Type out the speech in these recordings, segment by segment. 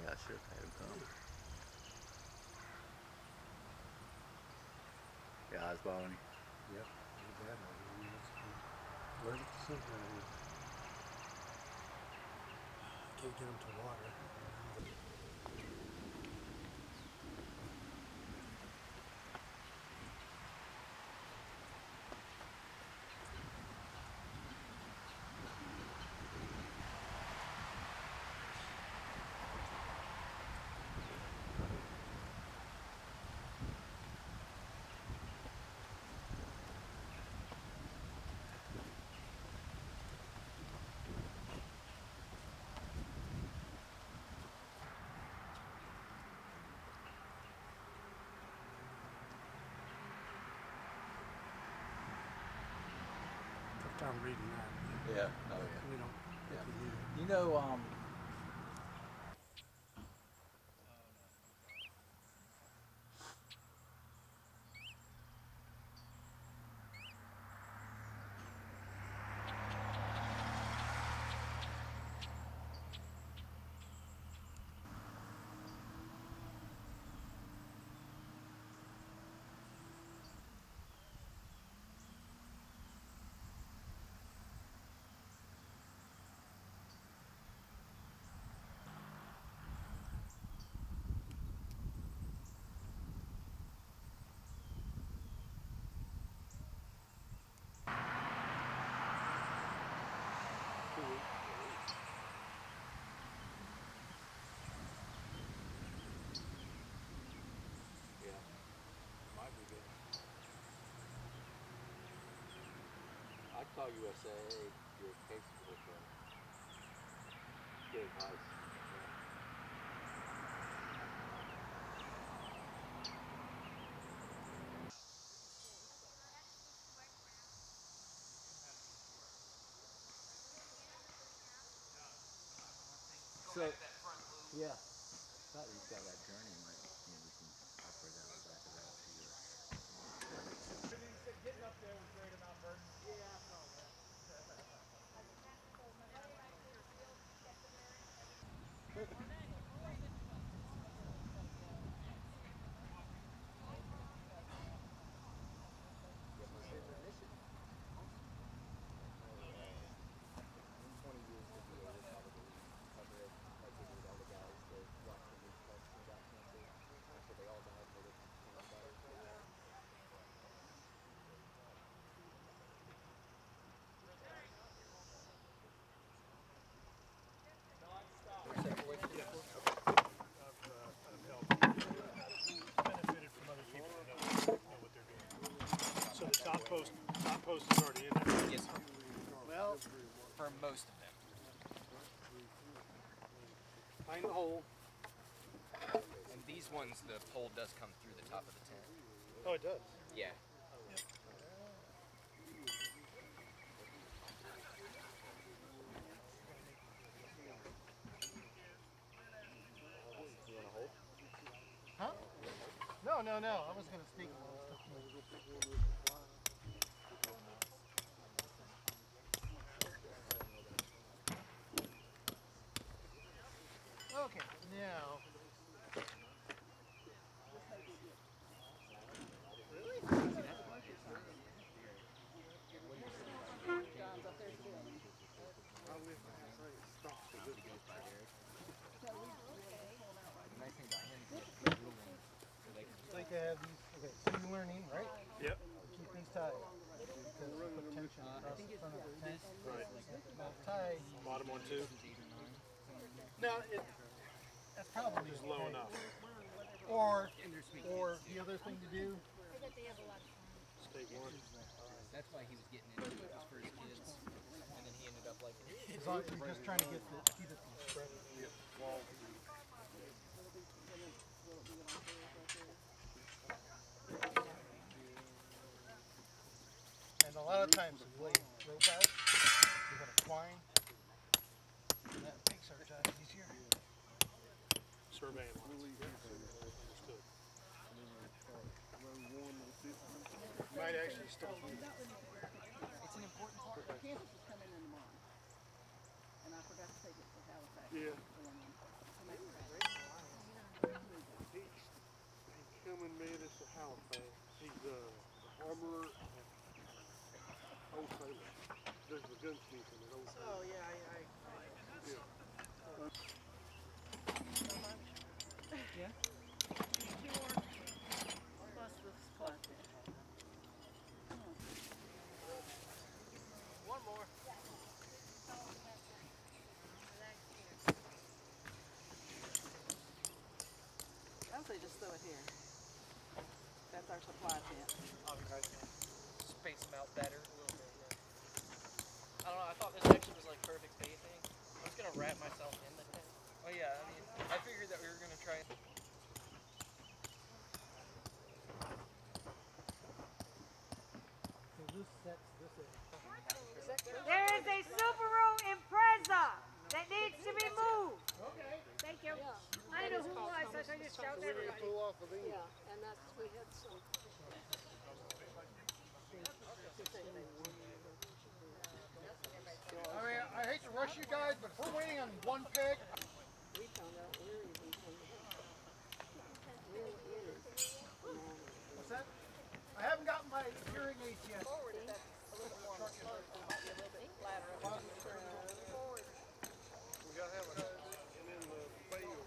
Yeah, I should have had him come. Yeah, I was following you. Yep, pretty bad one. I mean, it's allergic to something. I can't get them to water. Tough time reading that. Yeah. Oh yeah. We don't think Yeah. we need it. You know, Yeah, might be good. I'd call USA your case with good advice. so yeah. Thought he's got that journey. Might we can operate out the back of that to your. Getting up there was great amount burden. Yeah, I saw that. Benefited from other people who know what they're doing. So the top post is already in there. Yes, sir. Well, For most of them. find the hole. And these ones, the pole does come through the top of the tent. Oh, it does. Yeah. Huh? No. I was gonna sneak a little stuff. Okay, now. Like to have these. Okay, so you're learning, right? Yep. Keep these tied because put tension across the front of the tent. Right. Tight. Bottom one too. No, that's probably Just low okay. enough. Or the other thing to do. Stake one. That's why he was getting into it with his first kids. And then he ended up like As long as you're just trying to keep it from spreading. Wall. And a lot of times when you lay rope out, you're going to twine. And that makes our job easier. Surveying lines. Understood. Might actually still need it. it's an important part. Campus is coming in tomorrow, and I forgot to take it to Halifax. Yeah. So I'm gonna come back. armorer, wholesaler. There's the gunsmith in it. Oh, yeah, Yeah. Yeah. Two more plus the spot there. One more. I would say just throw it here. That's our supply tent. Space them out better a little bit. Yeah. I don't know. I thought this actually was like perfect spacing. I was gonna wrap myself in the tent. Oh yeah. I mean, I figured that we were gonna try. So this sets this in. There is a Subaru Impreza that needs to be moved. Okay. Thank you. Yeah. I know who it was, so I just shouted We're gonna everybody. pull off of these. Yeah, and that's, we had some. I mean, I hate to rush you guys, but if we're waiting on one pig, We found out we're even from real is what's that? I haven't gotten my hearing aids yet. forward if that's a little more on the slope, it might be a little bit flatter up. Forward. We gotta have a, and then the bale.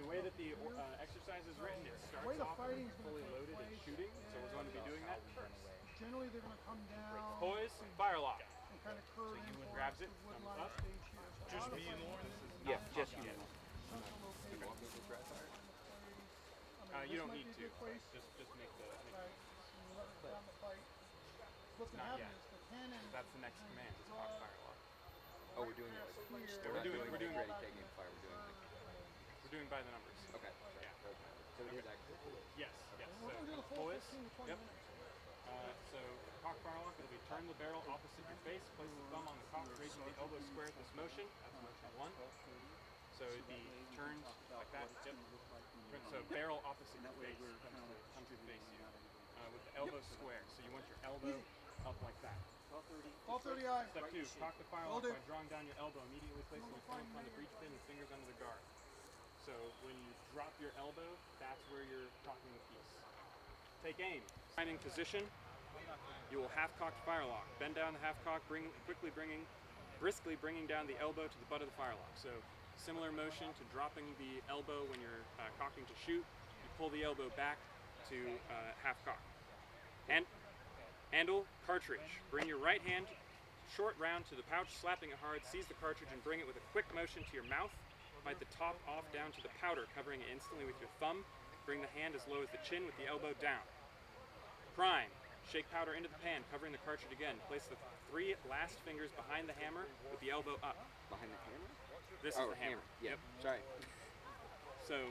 the way that the exercise is written, it starts off when you're fully loaded and shooting, so we're going to be doing that first. Generally, they're going to come down. Poise, fire lock. And kind of curve in towards grabs it, the thumbs woodline up. stage here. So Just out of me and frame, Lauren? Yeah, just you. central location. You don't need This to. might be a good place. Just make the. Right. And you let it down the pipe. What's going to Not happen yet. is the cannon. That's the next command. It's cock fire lock. Oh, we're doing it. Here. We're doing ready taking fire. We're doing by the numbers. Okay. Yeah. So it is actually. Yes. We're going to do the full Poise. 15 to 20 Yep. minutes. So cock fire lock, it'll be turn the barrel opposite your face, place the thumb on the cock, raising the elbow square at this motion. That's motion 1. So it'd be turned like that. Yep. So barrel opposite your face, come to face you. With the elbow square. So you want your elbow up like that. 12:30 eye. Step 2, cock the fire lock Hold it. by drawing down your elbow, immediately placing your thumb on the breech pin and fingers under the guard. So when you drop your elbow, that's where you're cocking the piece. Take aim. Finding position, you will half-cocked fire lock. Bend down the half-cock, briskly bringing down the elbow to the butt of the fire lock. So similar motion to dropping the elbow when you're cocking to shoot. You pull the elbow back to half-cock. Handle, cartridge. Bring your right hand short round to the pouch, slapping it hard. Seize the cartridge and bring it with a quick motion to your mouth. Bite the top off down to the powder, covering it instantly with your thumb. Bring the hand as low as the chin with the elbow down. Prime. Shake powder into the pan, covering the cartridge again. Place the 3 last fingers behind the hammer with the elbow up. Behind the hammer? This is the hammer. Yeah. Yep. Sorry. So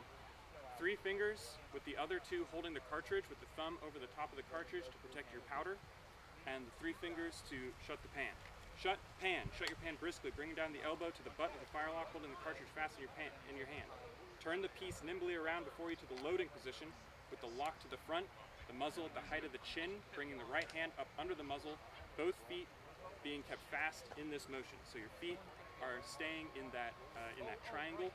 3 fingers with the other 2 holding the cartridge with the thumb over the top of the cartridge to protect your powder, and the 3 fingers to shut the pan. Shut your pan briskly, bringing down the elbow to the butt of the fire lock, holding the cartridge fast in your hand. Turn the piece nimbly around before you to the loading position with the lock to the front, the muzzle at the height of the chin, bringing the right hand up under the muzzle, both feet being kept fast in this motion. So your feet are staying in that triangle,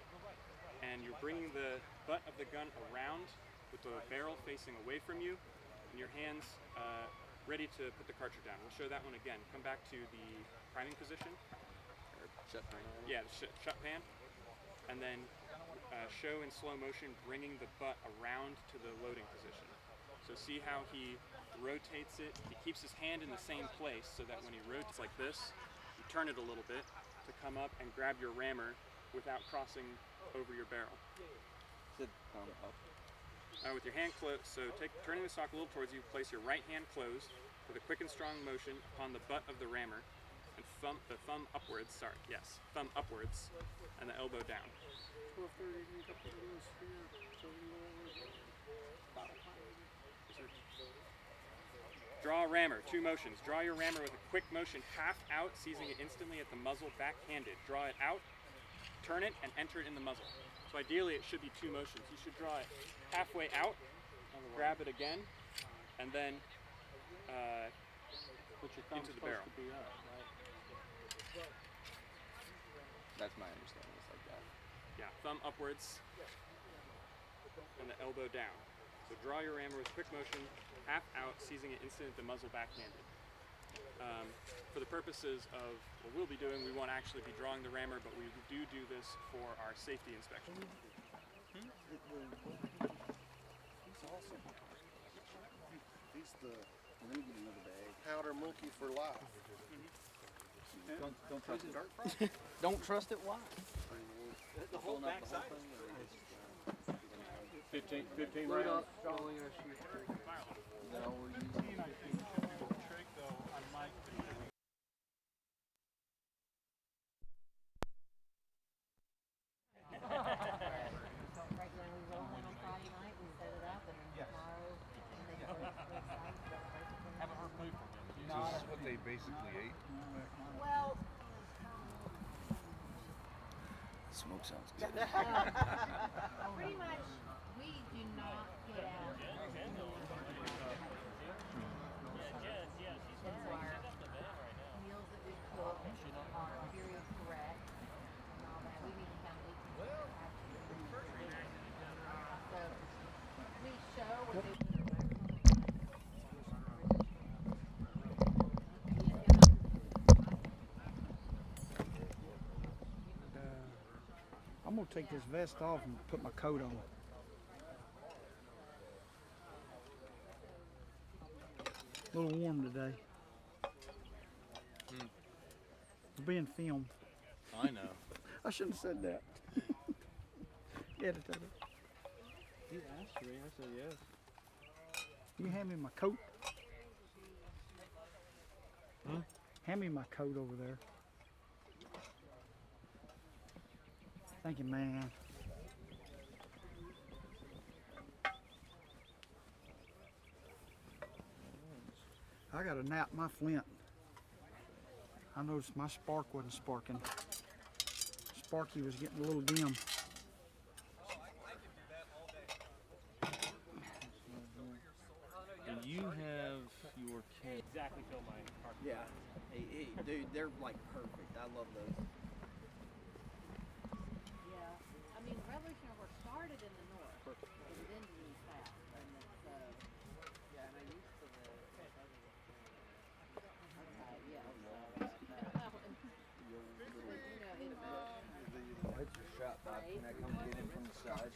and you're bringing the butt of the gun around with the barrel facing away from you, and your hands ready to put the cartridge down. We'll show that one again. Come back to the priming position. Or shut pan. Yeah, the shut pan. And then show in slow motion bringing the butt around to the loading position. So see how he rotates it. He keeps his hand in the same place so that when he rotates like this, you turn it a little bit to come up and grab your rammer without crossing over your barrel. The thumb up. With your hand closed, so turning the stock a little towards you, place your right hand closed with a quick and strong motion upon the butt of the rammer, and the thumb upwards, thumb upwards, and the elbow down. 12:30, you got to do this here, so you know battle time. Draw a rammer, 2 motions. Draw your rammer with a quick motion half out, seizing it instantly at the muzzle, backhanded. Draw it out, turn it, and enter it in the muzzle. So ideally it should be 2 motions. You should draw it halfway out, grab it again, and then into the barrel. To be up, right? That's my understanding. It's like that. Yeah, thumb upwards, and the elbow down. So draw your rammer with quick motion, half out, seizing it instant at the muzzle, backhanded. For the purposes of what we'll be doing, we won't actually be drawing the rammer, but we do this for our safety inspection. He's the medium of the bag. Powder monkey for life. Don't trust it. Don't trust it. Why? The whole backside. 15 Load rounds. up. Only gonna shoot 3. Is that all we're using? Right now we roll in on Friday night, we set it up, and then tomorrow, when they go to the site, Haven't heard food from them. So this is what they basically ate? well, Smoke sounds good. pretty much, we do not put out meals that we cook are period correct and all that. We need to kind of eat so we show what they put our I'm gonna take this vest off and put my coat on. A little warm today. We're being filmed. I know. I shouldn't have said that. Edit that. You asked me, I said yes. You hand me my coat. Huh? Hand me my coat over there. Thank you, man. I got to nap my flint. I noticed my spark wasn't sparking. Sparky was getting a little dim. And you have your can. Exactly fill my car. Yeah. Hey, dude, they're like perfect. I love those. Yeah. I mean, Revolutionary War started in the north, but it ended in the south. And it's, yeah, and I used to live. Okay, yeah. The lights are shot by when I come get in from the side.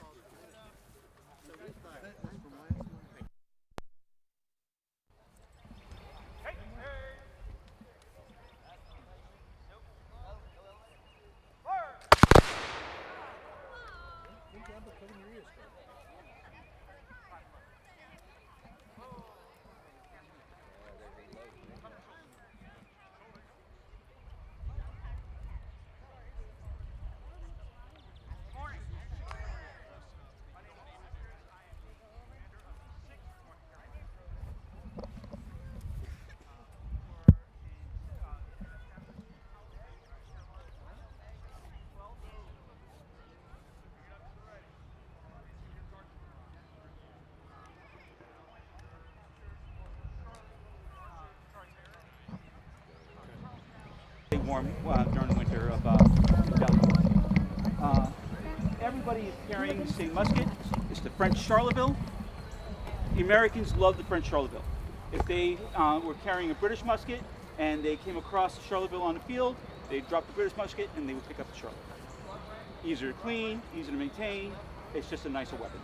Warm during winter of everybody is carrying the same musket. It's the French Charleville. The Americans love the French Charleville. If they were carrying a British musket and they came across the Charleville on the field, they'd drop the British musket and they would pick up the Charleville. Easier to clean, easier to maintain. It's just a nicer weapon.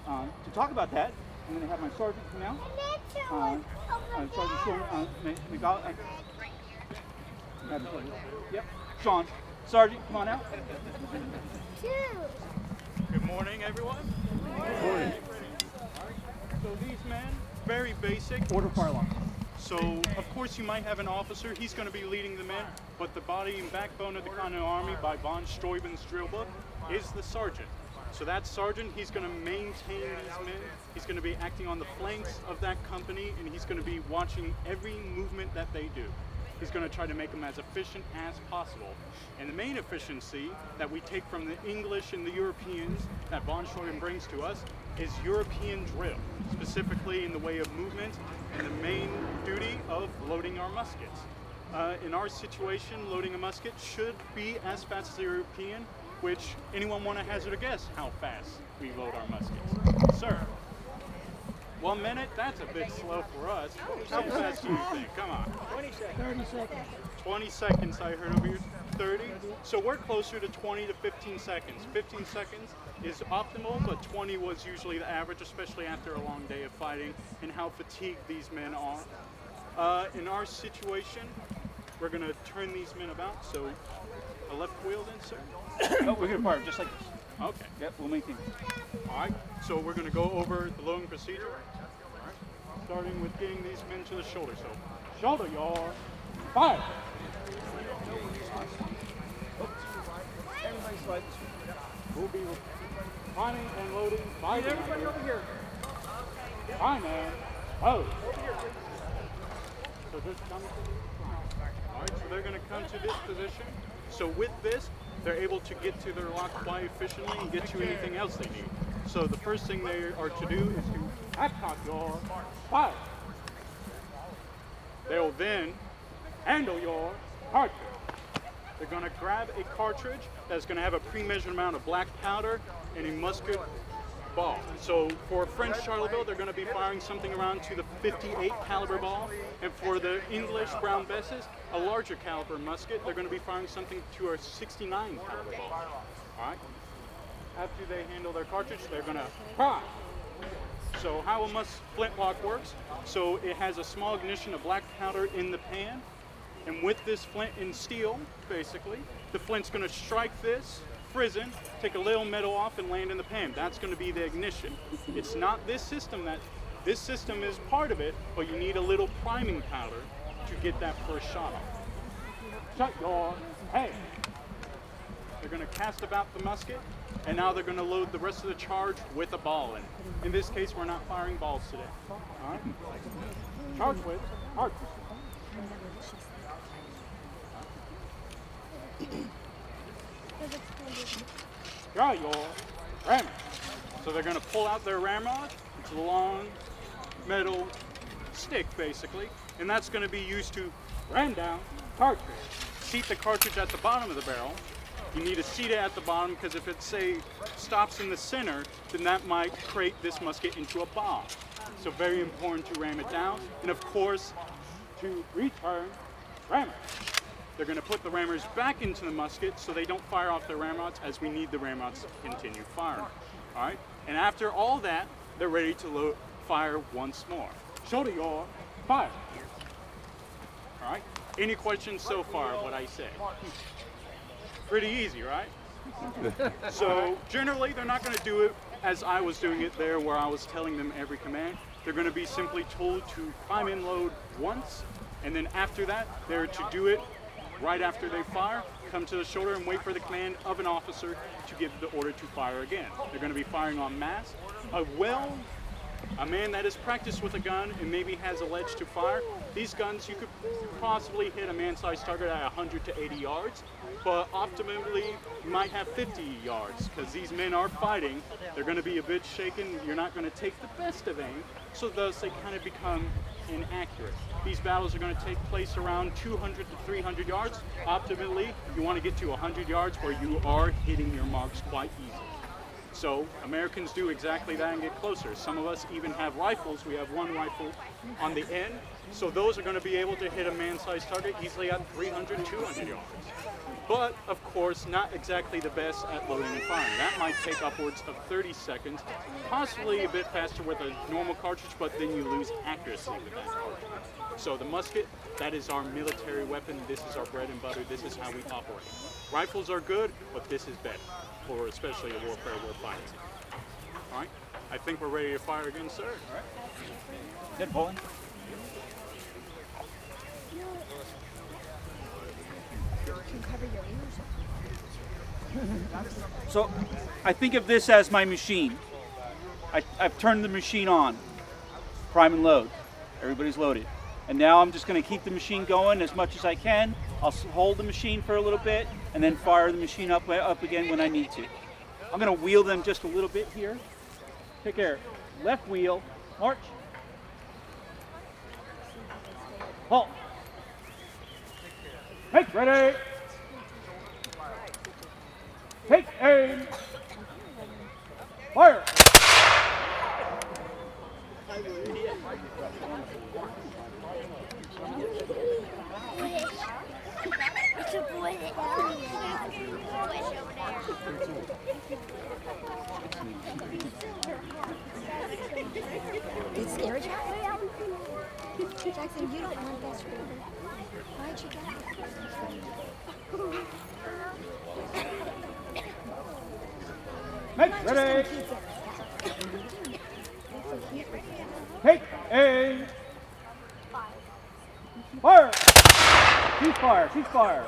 To talk about that, I'm going to have my sergeant come out. Sergeant Sean McGall. Yep. Sean, Sergeant, come on out. Good morning, everyone. Good morning. So these men, very basic. Order fire alarm. So, of course, you might have an officer. He's going to be leading the men, but the body and backbone of the Continental Army by von Steuben's drill book is the sergeant. So that sergeant, he's going to maintain these men. He's going to be acting on the flanks of that company, and he's going to be watching every movement that they do. He's going to try to make them as efficient as possible. And the main efficiency that we take from the English and the Europeans that von Steuben brings to us is European drill, specifically in the way of movement and the main duty of loading our muskets. In our situation, loading a musket should be as fast as the European, which anyone want to hazard a guess how fast we load our muskets? Sir? 1 minute? That's a bit slow for us. How fast do you think? Come on. 20 seconds. 30 seconds. 20 seconds I heard over here. 30? So we're closer to 20 to 15 seconds. 15 seconds is optimal, but 20 was usually the average, especially after a long day of fighting and how fatigued these men are. In our situation, we're going to turn these men about. So a left wheel then, sir? No, we're going to fire just like this. Okay. Yep, we'll maintain. All right, so we're going to go over the loading procedure. All right. Starting with getting these men to the shoulder. So, shoulder yard, fire. Everybody's like, We'll be priming and loading. Fire. Everybody over here. Fine, man. Oh. So just come. All right, so they're going to come to this position. So with this, they're able to get to their lock quite efficiently and get to anything else they need. So the first thing they are to do is to backcock your fire. They will then handle your cartridge. They're going to grab a cartridge that's going to have a pre-measured amount of black powder and a musket ball. So for French Charleville, they're going to be firing something around to the 58 caliber ball, and for the English Brown Besses, a larger caliber musket, they're going to be firing something to a 69 caliber ball. All right. After they handle their cartridge, they're going to fire. So how a flintlock works, so it has a small ignition of black powder in the pan, and with this flint and steel, basically, the flint's going to strike this, frizz in, take a little metal off and land in the pan. That's going to be the ignition. It's not this system this system is part of it, but you need a little priming powder to get that first shot off. Shut your head. They're going to cast about the musket, and now they're going to load the rest of the charge with a ball in it. In this case, we're not firing balls today. All right? Charge with heart. Got your rammer. So they're going to pull out their ramrod. It's a long metal stick, basically, and that's going to be used to ram down cartridge. Seat the cartridge at the bottom of the barrel. You need to seat it at the bottom because if it, say, stops in the center, then that might create this musket into a bomb. So very important to ram it down. And of course, to return rammer. They're going to put the rammers back into the musket so they don't fire off their ramrods, as we need the ramrods to continue firing. All right? And after all that, they're ready to fire once more. Shoulder your fire. All right? Any questions so far of what I said? Pretty easy, right? So generally, they're not going to do it as I was doing it there, where I was telling them every command. They're going to be simply told to prime and load once, and then after that, they're to do it right after they fire, come to the shoulder and wait for the command of an officer to give the order to fire again. They're going to be firing en masse. A man that has practiced with a gun and maybe has a ledge to fire, these guns, you could possibly hit a man-sized target at 100 to 80 yards, but optimally you might have 50 yards because these men are fighting. They're going to be a bit shaken. You're not going to take the best of aim, so thus they kind of become inaccurate. These battles are going to take place around 200 to 300 yards. Optimally, you want to get to 100 yards where you are hitting your marks quite easily. So Americans do exactly that and get closer. Some of us even have rifles. We have one rifle on the end. So those are going to be able to hit a man-sized target easily at 300, 200 yards. But, of course, not exactly the best at loading and firing. That might take upwards of 30 seconds, possibly a bit faster with a normal cartridge, but then you lose accuracy with that cartridge. So the musket, that is our military weapon. This is our bread and butter. This is how we operate. Rifles are good, but this is better, for especially a warfare we're fighting. All right, I think we're ready to fire again, sir. All right. Good, Poland. So I think of this as my machine. I've turned the machine on, prime and load. Everybody's loaded. And now I'm just going to keep the machine going as much as I can. I'll hold the machine for a little bit and then fire the machine up again when I need to. I'm going to wheel them just a little bit here. Take care. Left wheel, march. Halt. Take ready. Take aim. Fire. It's scary, Jackson, you don't want this river. Why'd you get it? Make ready. Take aim. Fire. Cease fire. Cease fire.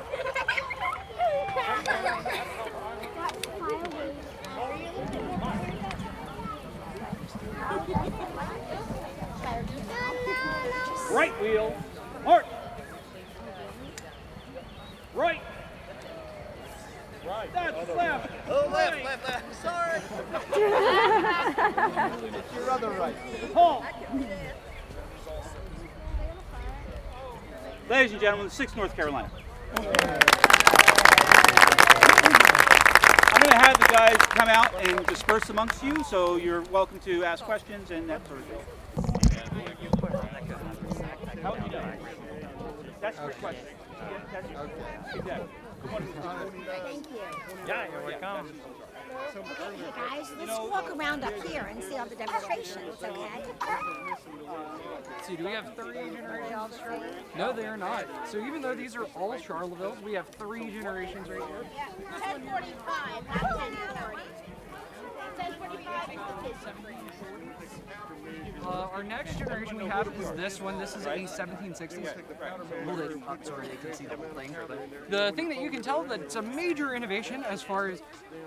Right wheel, march. Right. Right. That's left. Oh, right. left. Sorry. It's your other right. Halt. Ladies and gentlemen, the 6th North Carolina. I'm going to have the guys come out and disperse amongst you, so you're welcome to ask questions and that sort of thing. How would you do? That's a good question. Exactly. Thank you. Yeah, you're welcome. Okay, guys, let's walk around up here and see all the demonstrations, okay? Let's see, do we have 3 generations? No, they are not. So even though these are all Charlevilles, we have 3 generations right here. 1045, not 1030. 1045 Our next generation we have is this one. This is a 1760s. Hold it up, sorry, they can see the whole thing. The thing that you can tell that it's a major innovation as far as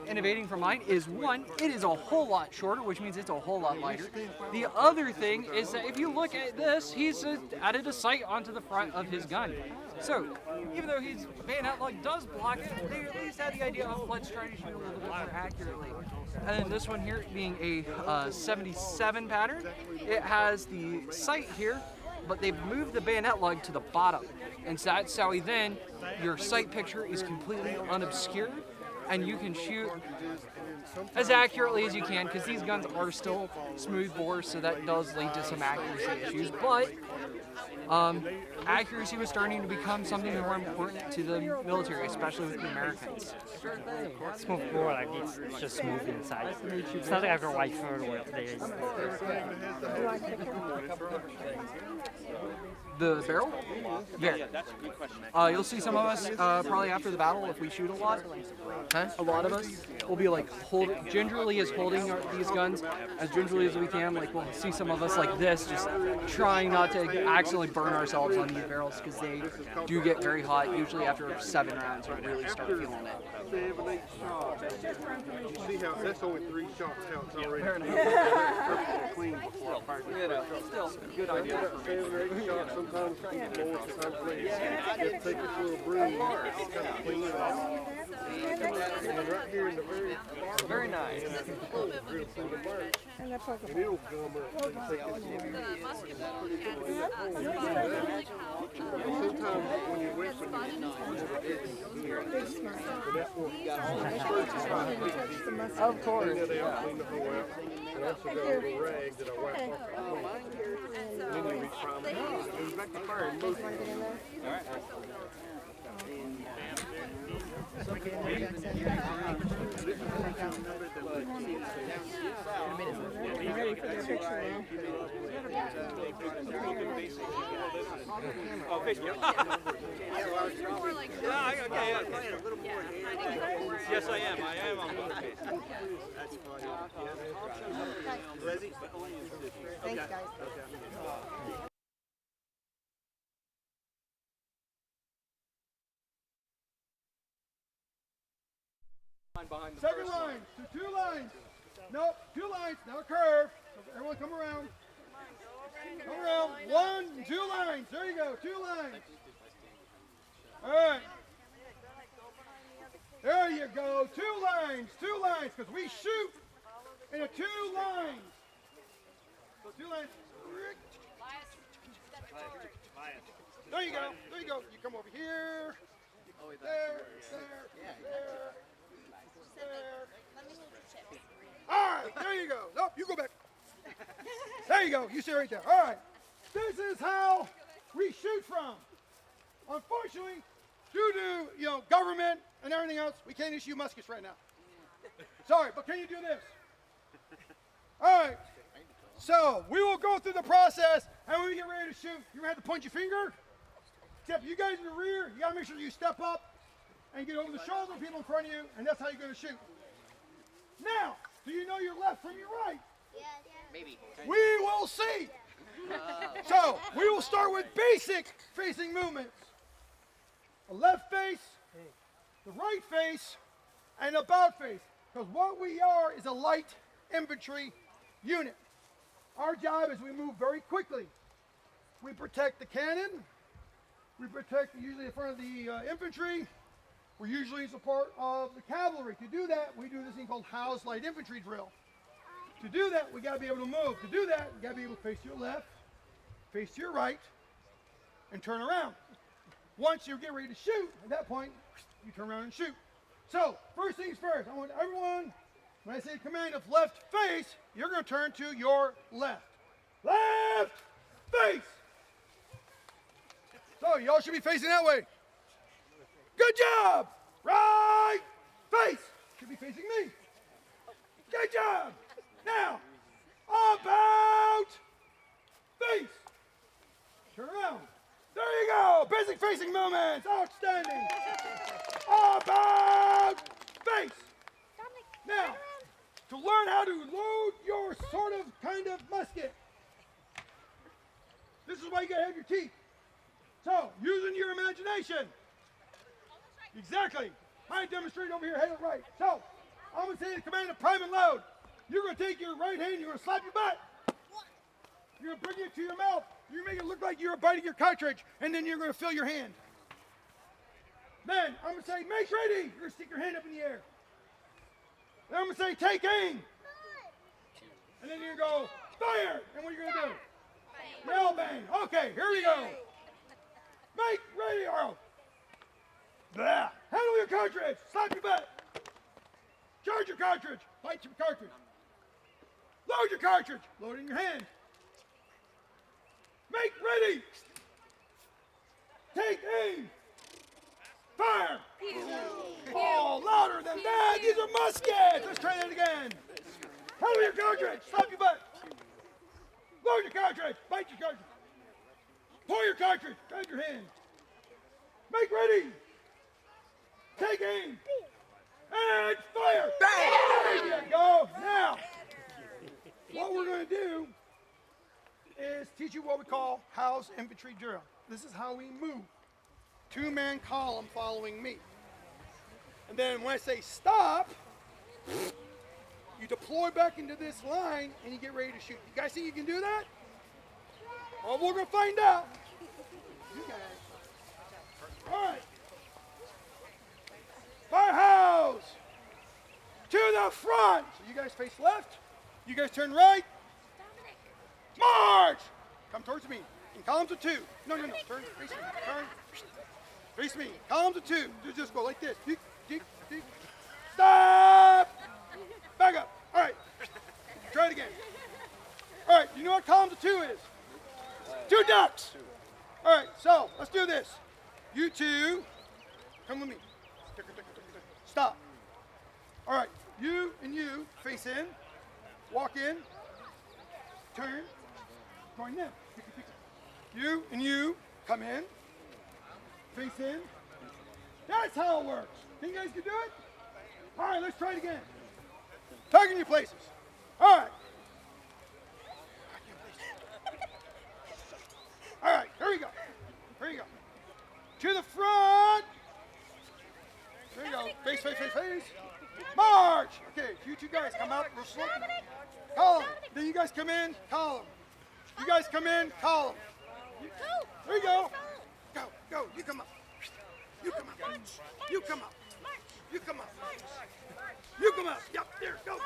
innovating from mine is, one, it is a whole lot shorter, which means it's a whole lot lighter. The other thing is that if you look at this, he's added a sight onto the front of his gun. So, even though his bayonet lug does block it, they at least had the idea of let's try to shoot a little bit more accurately. And then this one here being a 77 pattern, it has the sight here, but they've moved the bayonet lug to the bottom. And so that's how your sight picture is completely unobscured, and you can shoot as accurately as you can, because these guns are still smooth bore, so that does lead to some accuracy issues. But accuracy was starting to become something more important to the military, especially with the Americans. Smooth bore, like it's just smooth inside. It's not like a rifle where there is. The barrel? Yeah. That's a good question. You'll see some of us probably after the battle, if we shoot a lot, a lot of us will be like gingerly as holding these guns as gingerly as we can. Like we'll see some of us like this, just trying not to accidentally burn ourselves on these barrels, because they do get very hot. Usually after 7 rounds, you really start feeling it. 7, 8 shots. You see how that's only 3 shots how it's already clean before I fire it. Still, good idea. 7 or 8 shots, sometimes more, sometimes less. Just take this little broom and kind of clean it off. And right here in the Very nice. and it'll gum up. You take this sometimes when you're whipping, Of course. Clean the whole out. And also got a little rag that I wipe off the clean. And then you reprime it. And back to fire and move it. Oh, Facebook. Yes, I am. I am on both cases. That's funny. Ready? Thanks, guys. Second line, so 2 lines. Nope, 2 lines, now a curve. Everyone come around. Come around. 1, 2 lines. There you go, 2 lines. All right. There you go, 2 lines, because we shoot in a 2 lines. So 2 lines. There you go, You come over here. There. All right, there you go. Nope, you go back. There you go. You sit right there. All right. This is how we shoot from. Unfortunately, due to government and everything else, we can't issue muskets right now. Sorry, but can you do this? All right. So we will go through the process, and when we get ready to shoot, you're gonna have to point your finger. Except you guys in the rear, you gotta make sure you step up and get over the shoulder of people in front of you, and that's how you're gonna shoot. Now, do you know your left from your right? Maybe. We will see. So, we will start with basic facing movements. A left face, the right face, and about face. Because what we are is a light infantry unit. Our job is we move very quickly. We protect the cannon. We protect usually the front of the infantry. We're usually in support of the cavalry. To do that, we do this thing called Howe's light infantry drill. To do that, we got to be able to move. To do that, you got to be able to face to your left, face to your right, and turn around. Once you get ready to shoot, at that point, you turn around and shoot. So, first things first, I want everyone, when I say command of left face, you're going to turn to your left. Left face! So, y'all should be facing that way. Good job! Right face! Should be facing me. Good job! Now, about face. Turn around. There you go. Basic facing movements. Outstanding. About face. Now, to learn how to load your sort of kind of musket, this is why you gotta have your teeth. So, using your imagination. Exactly. I demonstrate over here, head it right. So, I'm gonna say the command of prime and load. You're gonna take your right hand, you're gonna slap your butt. You're gonna bring it to your mouth. You're gonna make it look like you're biting your cartridge, and then you're gonna fill your hand. Then, I'm gonna say, make ready. You're gonna stick your hand up in the air. Then I'm gonna say, take aim. And then you're gonna go, fire. And what are you gonna do? Yell bang. Okay, here we go. Make ready, arrow. Blah. Handle your cartridge. Slap your butt. Charge your cartridge. Bite your cartridge. Load your cartridge. Load it in your hand. Make ready. Take aim. Fire. Oh, louder than that. These are muskets. Let's try that again. Handle your cartridge. Slap your butt. Load your cartridge. Bite your cartridge. Pull your cartridge. Grab your hand. Make ready. Take aim. And fire. There you go. Now, what we're going to do is teach you what we call house infantry drill. This is how we move. Two-man column following me. And then when I say stop, you deploy back into this line and you get ready to shoot. You guys think you can do that? Well, we're going to find out. You guys. All right. Firehouse. To the front. So you guys face left. You guys turn right. March. Come towards me. In columns of two. No. Turn. Face me. Turn. Face me. Columns of two. Just go like this. Stop. Back up. All right. Try it again. All right. You know what columns of two is? Two ducks. All right. So let's do this. You two, come with me. Stop. All right. You and you face in. Walk in. Turn. Join them. You and you come in. Face in. That's how it works. Think you guys can do it? All right, let's try it again. Tug in your places. All right. All right, here we go. Here you go. To the front. There you go. Face. March. Okay, you two guys come out real slow. Column. Then you guys come in. Column. You guys come in. Column. There you go. Go. You come up. You come up. You come up. You come up. You come up. Yep, there. Go.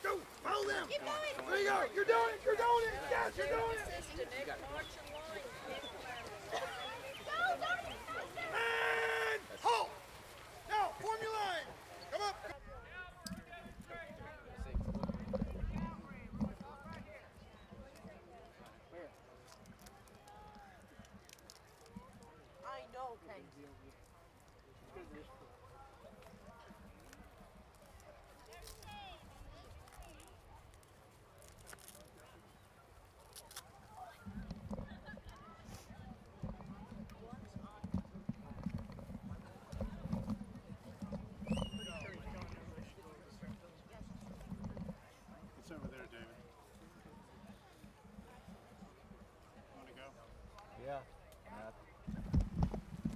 Go. Follow them. There you go. You're doing it. Yes, you're doing it. And halt. Now, form your line. Come up. I know, Kate. It's over there, David. Want to go? Yeah.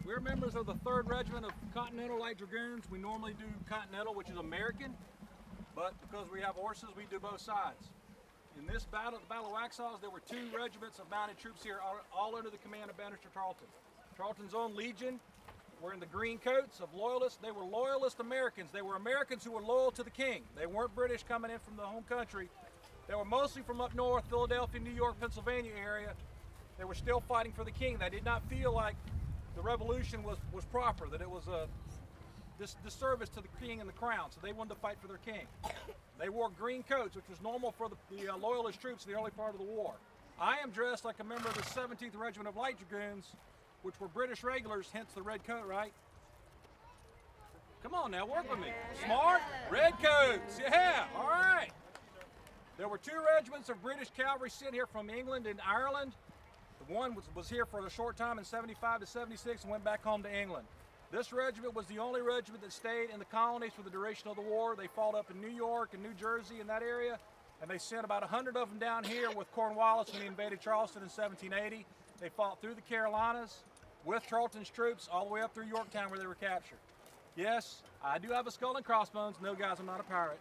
We're members of the 3rd Regiment of Continental Light Dragoons. We normally do Continental, which is American, but because we have horses, we do both sides. In this battle, the Battle of Waxhaws, there were 2 regiments of mounted troops here, all under the command of Bannister Tarleton. Tarleton's own Legion were in the green coats of loyalists. They were loyalist Americans. They were Americans who were loyal to the king. They weren't British coming in from the home country. They were mostly from up north, Philadelphia, New York, Pennsylvania area. They were still fighting for the king. They did not feel like the revolution was proper, that it was disservice to the king and the crown, so they wanted to fight for their king. They wore green coats, which was normal for the loyalist troops in the early part of the war. I am dressed like a member of the 17th Regiment of Light Dragoons, which were British regulars, hence the red coat, right? Come on now, work with me. Smart, red coats, yeah, all right. There were 2 regiments of British cavalry sent here from England and Ireland. The one was here for a short time in 75 to 76 and went back home to England. This regiment was the only regiment that stayed in the colonies for the duration of the war. They fought up in New York and New Jersey in that area, and they sent about 100 of them down here with Cornwallis when he invaded Charleston in 1780. They fought through the Carolinas with Tarleton's troops all the way up through Yorktown where they were captured. Yes, I do have a skull and crossbones. No, guys, I'm not a pirate.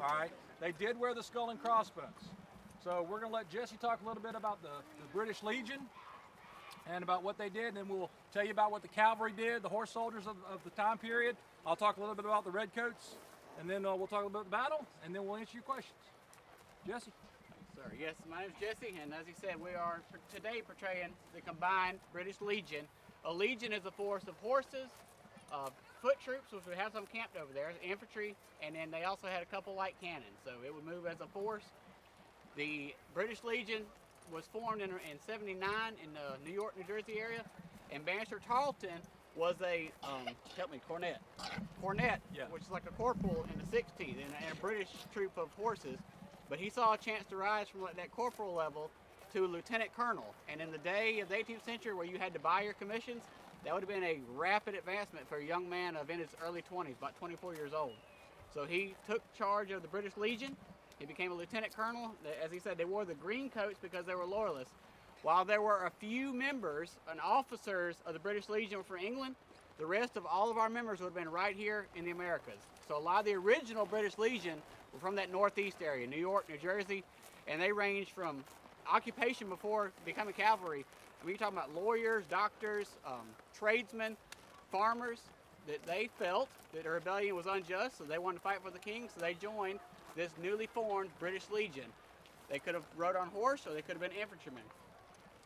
All right, they did wear the skull and crossbones. So we're going to let Jesse talk a little bit about the British Legion and about what they did, and then we'll tell you about what the cavalry did, the horse soldiers of the time period. I'll talk a little bit about the redcoats, and then we'll talk a little bit about the battle, and then we'll answer your questions. Jesse? Sir, yes, my name is Jesse, and as he said, we are today portraying the combined British Legion. A legion is a force of horses, foot troops, which we have some camped over there, infantry, and then they also had a couple light cannons, so it would move as a force. The British Legion was formed in 79 in the New York, New Jersey area, and Bannister Tarleton was a, cornet, yeah, which is like a corporal in the 16th, and a British troop of horses, but he saw a chance to rise from that corporal level to a lieutenant colonel, and in the day of the 18th century where you had to buy your commissions, that would have been a rapid advancement for a young man in his early 20s, about 24 years old. So he took charge of the British Legion. He became a lieutenant colonel. As he said, they wore the green coats because they were loyalists. While there were a few members and officers of the British Legion from England, the rest of all of our members would have been right here in the Americas. So a lot of the original British Legion were from that northeast area, New York, New Jersey, and they ranged from occupation before becoming cavalry. I mean, you're talking about lawyers, doctors, tradesmen, farmers, that they felt that the rebellion was unjust, so they wanted to fight for the king, so they joined this newly formed British Legion. They could have rode on horse, or they could have been infantrymen.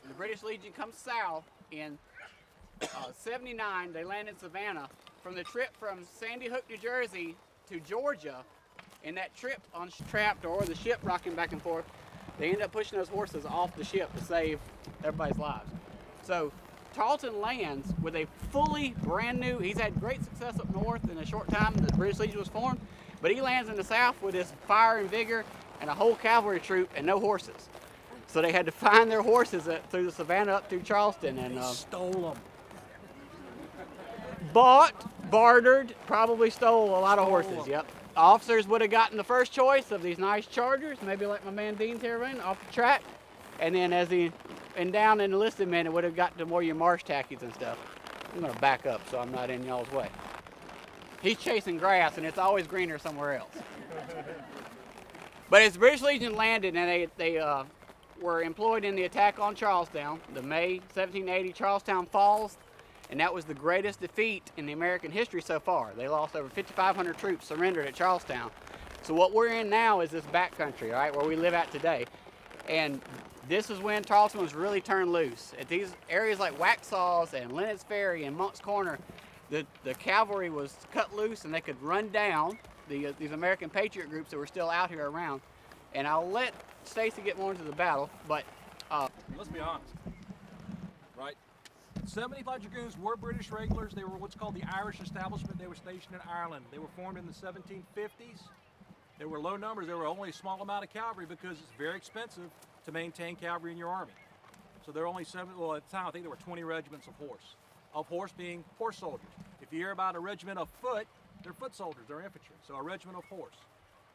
The British Legion comes south in 79. They land in Savannah. From the trip from Sandy Hook, New Jersey to Georgia, in that trip on trapped or the ship rocking back and forth, they end up pushing those horses off the ship to save everybody's lives. So Tarleton lands with a fully brand new, he's had great success up north in a short time the British Legion was formed, but he lands in the south with his fire and vigor and a whole cavalry troop and no horses. So they had to find their horses through the Savannah up through Charleston, and stole them. Bought, bartered, probably stole a lot of horses. Yep. Officers would have gotten the first choice of these nice chargers, maybe like my man Dean's here running off the track, and then down in the enlisted men, it would have got to more your marsh tackies and stuff. I'm gonna back up so I'm not in y'all's way. He's chasing grass, and it's always greener somewhere else. But as the British Legion landed, and they were employed in the attack on Charlestown, the May 1780 Charlestown Falls, and that was the greatest defeat in the American history so far. They lost over 5,500 troops, surrendered at Charlestown. So what we're in now is this backcountry, right, where we live at today. And this is when Tarleton was really turned loose. At these areas like Waxhaws and Lennox Ferry and Monk's Corner, the cavalry was cut loose and they could run down these American patriot groups that were still out here around. And I'll let Stacy get more into the battle, but let's be honest, right? 70th Light Dragoons were British regulars. They were what's called the Irish establishment. They were stationed in Ireland. They were formed in the 1750s. They were low numbers. There were only a small amount of cavalry because it's very expensive to maintain cavalry in your army. So there were only at the time, I think there were 20 regiments of horse. Of horse being horse soldiers. If you hear about a regiment of foot, they're foot soldiers, they're infantry. So a regiment of horse.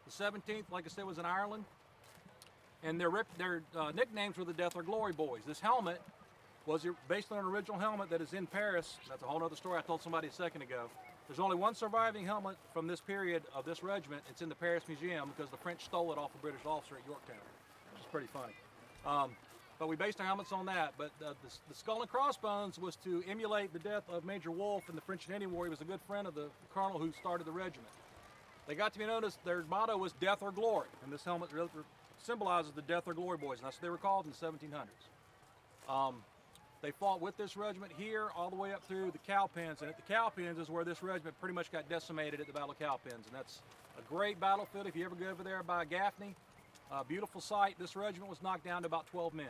The 17th, like I said, was in Ireland. And their nicknames were the Death or Glory Boys. This helmet was based on an original helmet that is in Paris. That's a whole other story I told somebody a second ago. There's only one surviving helmet from this period of this regiment. It's in the Paris Museum because the French stole it off a British officer at Yorktown, which is pretty funny. But we based our helmets on that. But the skull and crossbones was to emulate the death of Major Wolfe in the French and Indian War. He was a good friend of the colonel who started the regiment. They got to be known as, their motto was Death or Glory, and this helmet really symbolizes the Death or Glory Boys, and that's what they were called in the 1700s. They fought with this regiment here all the way up through the Cowpens, and at the Cowpens is where this regiment pretty much got decimated at the Battle of Cowpens, and that's a great battlefield if you ever go over there by Gaffney. Beautiful sight. This regiment was knocked down to about 12 men.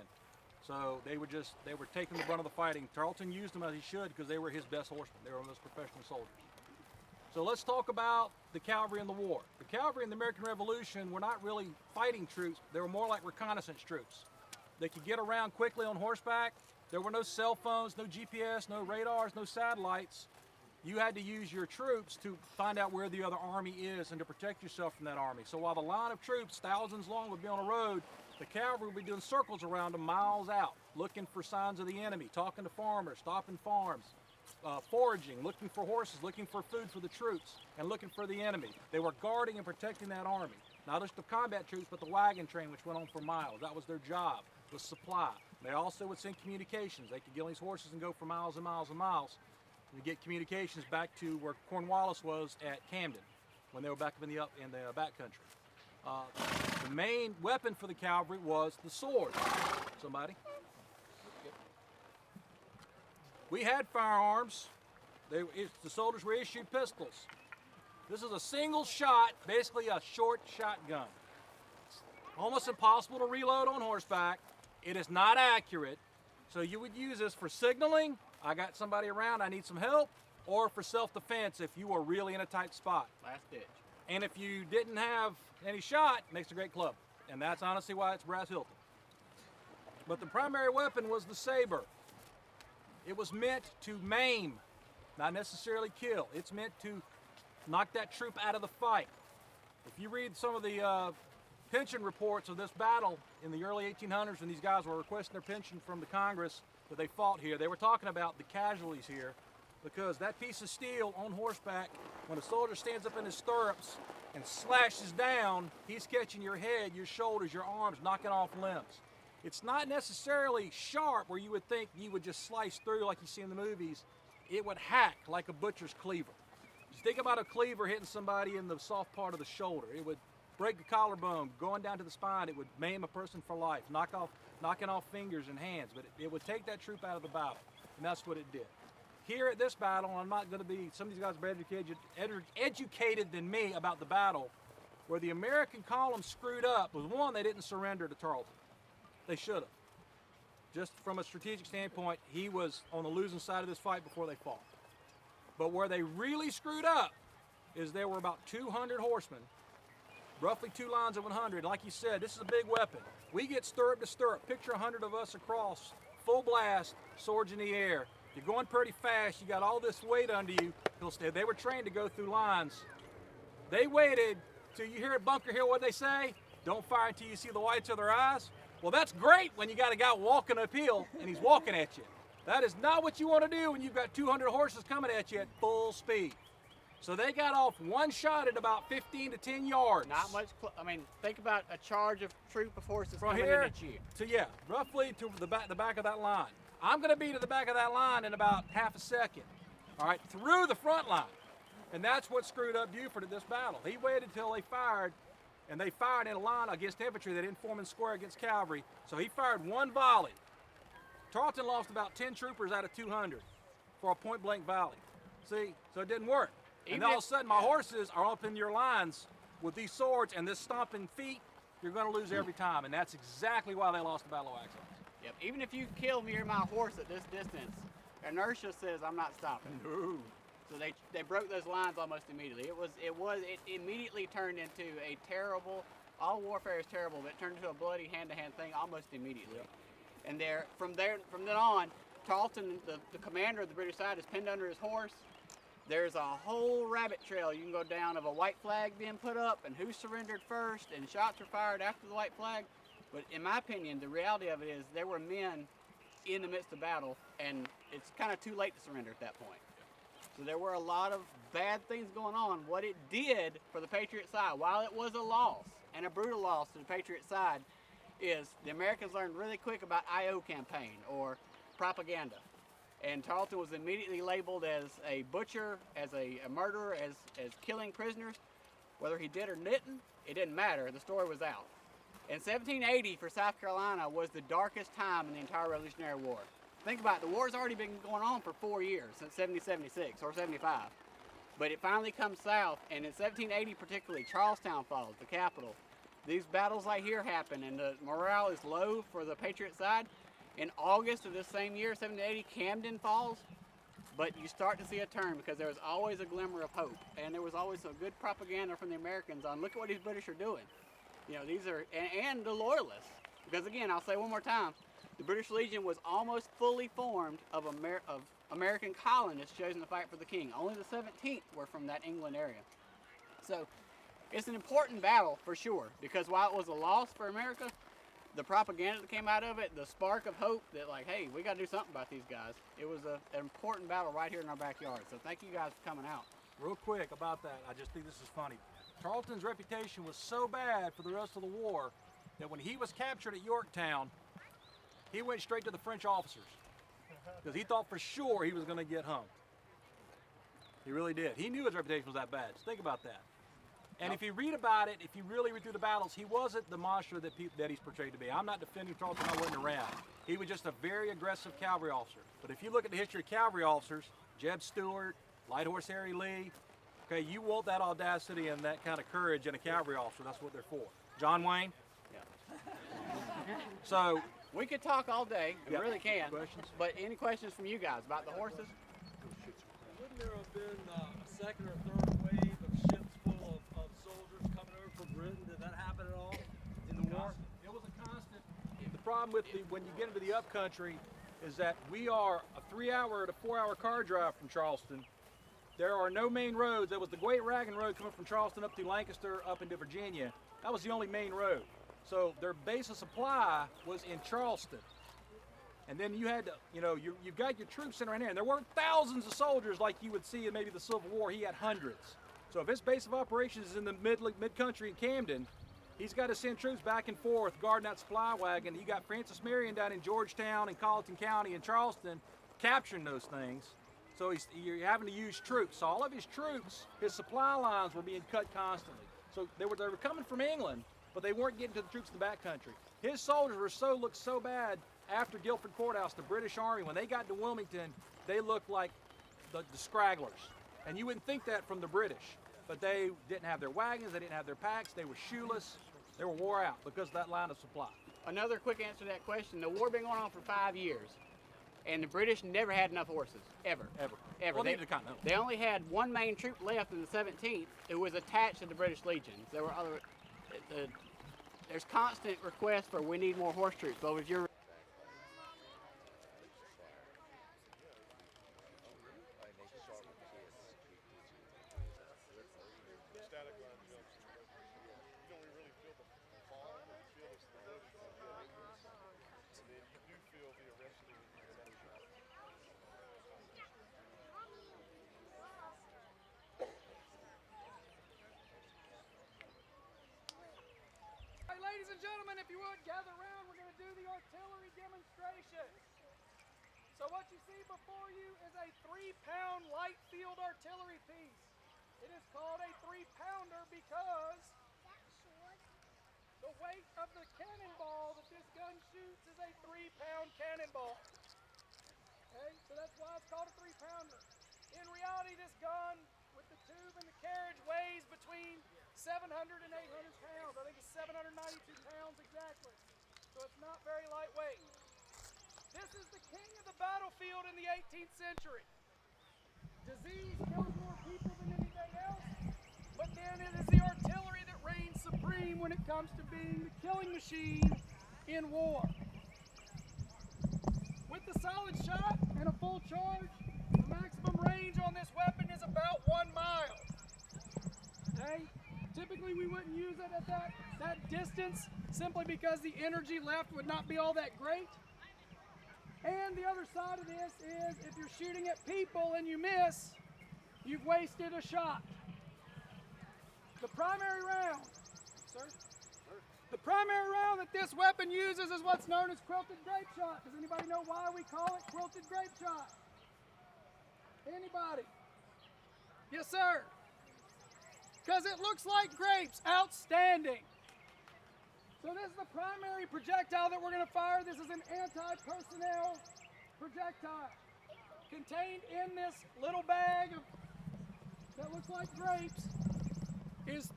So they were taking the brunt of the fighting. Tarleton used them as he should because they were his best horsemen. They were the most professional soldiers. So let's talk about the cavalry in the war. The cavalry in the American Revolution were not really fighting troops. They were more like reconnaissance troops. They could get around quickly on horseback. There were no cell phones, no GPS, no radars, no satellites. You had to use your troops to find out where the other army is and to protect yourself from that army. So while the line of troops, thousands long, would be on a road, the cavalry would be doing circles around them miles out, looking for signs of the enemy, talking to farmers, stopping farms, foraging, looking for horses, looking for food for the troops, and looking for the enemy. They were guarding and protecting that army. Not just the combat troops, but the wagon train, which went on for miles. That was their job, was supply. They also would send communications. They could get on these horses and go for miles and miles and miles to get communications back to where Cornwallis was at Camden when they were back up in the backcountry. The main weapon for the cavalry was the sword. Somebody? We had firearms. The soldiers were issued pistols. This is a single shot, basically a short shotgun. It's almost impossible to reload on horseback. It is not accurate. So you would use this for signaling. I got somebody around, I need some help, or for self-defense if you were really in a tight spot. Last ditch. And if you didn't have any shot, it makes a great club. And that's honestly why it's Brass Hilton. But the primary weapon was the saber. It was meant to maim, not necessarily kill. It's meant to knock that troop out of the fight. If you read some of the pension reports of this battle in the early 1800s when these guys were requesting their pension from the Congress that they fought here, they were talking about the casualties here because that piece of steel on horseback, when a soldier stands up in his stirrups and slashes down, he's catching your head, your shoulders, your arms, knocking off limbs. It's not necessarily sharp where you would think you would just slice through like you see in the movies. It would hack like a butcher's cleaver. Just think about a cleaver hitting somebody in the soft part of the shoulder. It would break the collarbone, going down to the spine. It would maim a person for life, knocking off fingers and hands. But it would take that troop out of the battle, and that's what it did. Here at this battle, I'm not going to be, some of these guys are better educated than me about the battle, where the American column screwed up was one, they didn't surrender to Tarleton. They should have. Just from a strategic standpoint, he was on the losing side of this fight before they fought. But where they really screwed up is there were about 200 horsemen, roughly 2 lines of 100. Like you said, this is a big weapon. We get stirrup to stirrup. Picture 100 of us across, full blast, swords in the air. You're going pretty fast. You got all this weight under you. They were trained to go through lines. They waited till you hear at Bunker Hill what they say. Don't fire until you see the whites of their eyes. Well, that's great when you got a guy walking uphill and he's walking at you. That is not what you want to do when you've got 200 horses coming at you at full speed. So they got off one shot at about 15 to 10 yards. Not much. I mean, think about a charge of troop of horses from coming here in at you. To roughly to the back of that line. I'm going to be to the back of that line in about half a second. All right, through the front line, and that's what screwed up Buford at this battle. He waited until they fired. And they fired in a line against infantry. They didn't form in square against cavalry. So he fired one volley. Tarleton lost about 10 troopers out of 200 for a point-blank volley. See? So it didn't work. And all of a sudden, my horses are up in your lines with these swords and this stomping feet. You're going to lose every time. And that's exactly why they lost the Battle of Waxhaw. Yep. Even if you kill me or my horse at this distance, inertia says I'm not stopping. No. So they broke those lines almost immediately. It immediately turned into a terrible, all warfare is terrible, but it turned into a bloody hand-to-hand thing almost immediately. Yeah. And from then on, Tarleton, the commander of the British side, is pinned under his horse. There's a whole rabbit trail you can go down of a white flag being put up and who surrendered first, and shots were fired after the white flag. But in my opinion, the reality of it is there were men in the midst of battle, and it's kind of too late to surrender at that point. So there were a lot of bad things going on. What it did for the Patriot side, while it was a loss, and a brutal loss to the Patriot side, is the Americans learned really quick about I.O. campaign, or propaganda. And Tarleton was immediately labeled as a butcher, as a murderer, as killing prisoners. Whether he did or didn't, it didn't matter. The story was out. And 1780 for South Carolina was the darkest time in the entire Revolutionary War. think about it, the war's already been going on for 4 years, since 1776 or 75. But it finally comes south, and in 1780 particularly, Charlestown falls, the capital. These battles right here happen, and the morale is low for the Patriot side. In August of this same year, 1780, Camden falls, but you start to see a turn because there was always a glimmer of hope, and there was always some good propaganda from the Americans on, look at what these British are doing. You know, these are, and the Loyalists. Because again, I'll say one more time, the British Legion was almost fully formed of American colonists chosen to fight for the king. Only the 17th were from that England area. So it's an important battle for sure, because while it was a loss for America, the propaganda that came out of it, the spark of hope that like, hey, we got to do something about these guys. It was an important battle right here in our backyard. So thank you guys for coming out. Real quick about that, I just think this is funny. Tarleton's reputation was so bad for the rest of the war that when he was captured at Yorktown, he went straight to the French officers because he thought for sure he was going to get hung. He really did. He knew his reputation was that bad. Just think about that. And if you read about it, if you really read through the battles, he wasn't the monster that he's portrayed to be. I'm not defending Tarleton, I wasn't around. He was just a very aggressive cavalry officer. But if you look at the history of cavalry officers, Jeb Stuart, Light Horse Harry Lee, okay, you want that audacity and that kind of courage in a cavalry officer. That's what they're for. John Wayne? Yeah. So, we could talk all day, we really can. Questions? But any questions from you guys about the horses? Wouldn't there have been a second or third wave of ships full of soldiers coming over from Britain? Did that happen at all in the war? It was a constant. The problem with when you get into the upcountry is that we are a 3-hour to 4-hour car drive from Charleston. There are no main roads. There was the Great Wagon Road coming from Charleston up through Lancaster up into Virginia. That was the only main road. So their base of supply was in Charleston. And then you had to, you've got your troops sitting right here. And there weren't thousands of soldiers like you would see in maybe the Civil War. He had hundreds. So if his base of operations is in the mid-country in Camden, he's got to send troops back and forth guarding that supply wagon. You got Francis Marion down in Georgetown and Colleton County and Charleston capturing those things. So you're having to use troops. So all of his troops, his supply lines were being cut constantly. So they were coming from England, but they weren't getting to the troops in the backcountry. His soldiers looked so bad after Guilford Courthouse, the British Army, when they got to Wilmington, they looked like the scragglers. And you wouldn't think that from the British, but they didn't have their wagons, they didn't have their packs, they were shoeless, they were wore out because of that line of supply. Another quick answer to that question, the war been going on for 5 years, and the British never had enough horses, ever. Well, they only had one main troop left in the 17th who was attached to the British Legion. There were other, there's constant requests for we need more horse troops. What was your Ladies and gentlemen, if you would, gather around. We're going to do the artillery demonstration. So what you see before you is a 3-pound light field artillery piece. It is called a 3-pounder because the weight of the cannonball that this gun shoots is a 3-pound cannonball. Okay, so that's why it's called a 3-pounder. In reality, this gun with the tube and the carriage weighs between 700 and 800 pounds. I think it's 792 pounds exactly. So it's not very lightweight. This is the king of the battlefield in the 18th century. Disease kills more people than anything else, but then it is the artillery that reigns supreme when it comes to being the killing machine in war. With the solid shot and a full charge, the maximum range on this weapon is about 1 mile. Okay? Typically we wouldn't use it at that distance simply because the energy left would not be all that great. And the other side of this is if you're shooting at people and you miss, you've wasted a shot. The primary round, sir? The primary round that this weapon uses is what's known as quilted grape shot. Does anybody know why we call it quilted grape shot? Anybody? Yes, sir. Because it looks like grapes. Outstanding. So this is the primary projectile that we're going to fire. This is an anti-personnel projectile. Contained in this little bag that looks like grapes is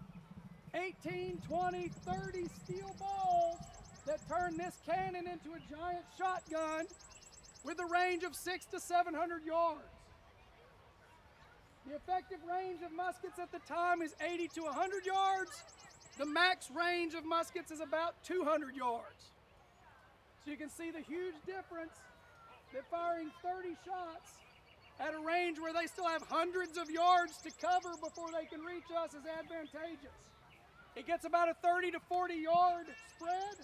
18, 20, 30 steel balls that turn this cannon into a giant shotgun with a range of 600 to 700 yards. The effective range of muskets at the time is 80 to 100 yards. The max range of muskets is about 200 yards. So you can see the huge difference that firing 30 shots at a range where they still have hundreds of yards to cover before they can reach us is advantageous. It gets about a 30 to 40 yard spread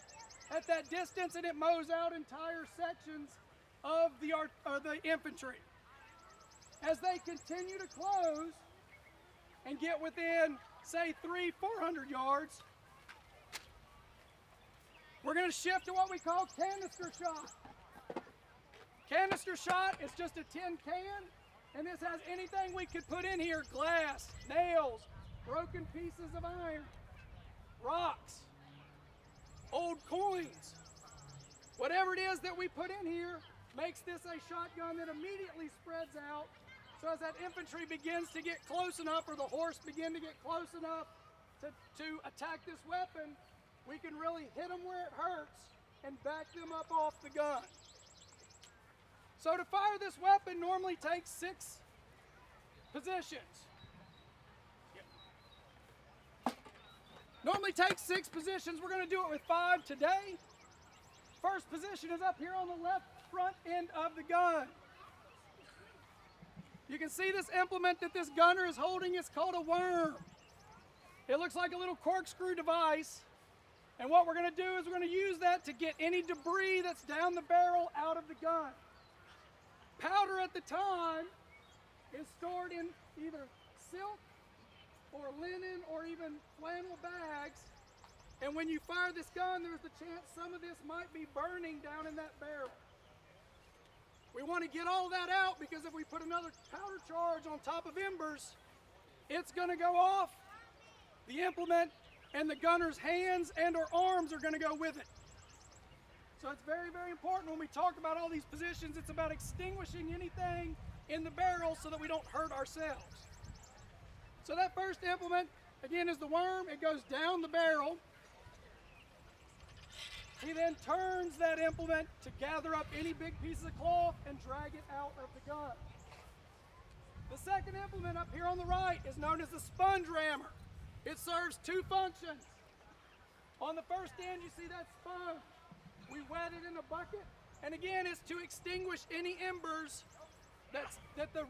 at that distance, and it mows out entire sections of the infantry. As they continue to close and get within, say, 300-400 yards, we're going to shift to what we call canister shot. Canister shot is just a tin can, and this has anything we could put in here: glass, nails, broken pieces of iron, rocks, old coins. Whatever it is that we put in here makes this a shotgun that immediately spreads out. So as that infantry begins to get close enough, or the horse begin to get close enough to attack this weapon, we can really hit them where it hurts and back them up off the gun. So to fire this weapon normally takes 6 positions. Normally takes 6 positions. We're going to do it with 5 today. First position is up here on the left front end of the gun. You can see this implement that this gunner is holding. It's called a worm. It looks like a little corkscrew device. And what we're going to do is we're going to use that to get any debris that's down the barrel out of the gun. Powder at the time is stored in either silk or linen or even flannel bags. And when you fire this gun, there's the chance some of this might be burning down in that barrel. We want to get all that out, because if we put another powder charge on top of embers, it's going to go off. The implement and the gunner's hands and or arms are going to go with it. So it's very, very important when we talk about all these positions. It's about extinguishing anything in the barrel so that we don't hurt ourselves. So that first implement, again, is the worm. It goes down the barrel. He then turns that implement to gather up any big pieces of cloth and drag it out of the gun. The second implement up here on the right is known as the sponge rammer. It serves 2 functions. On the first end, you see that sponge. We wet it in a bucket, and again, it's to extinguish any embers that the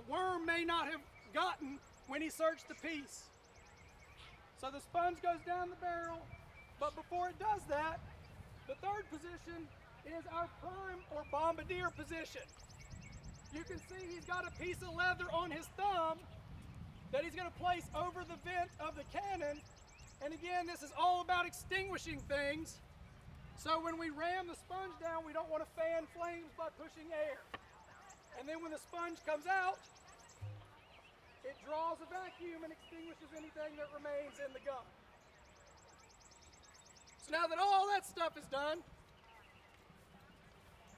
worm may not have gotten when he searched the piece. So the sponge goes down the barrel, but before it does that, the third position is our prime or bombardier position. You can see he's got a piece of leather on his thumb that he's going to place over the vent of the cannon. And again, this is all about extinguishing things. So when we ram the sponge down, we don't want to fan flames by pushing air. And then when the sponge comes out, it draws a vacuum and extinguishes anything that remains in the gun. So now that all that stuff is done,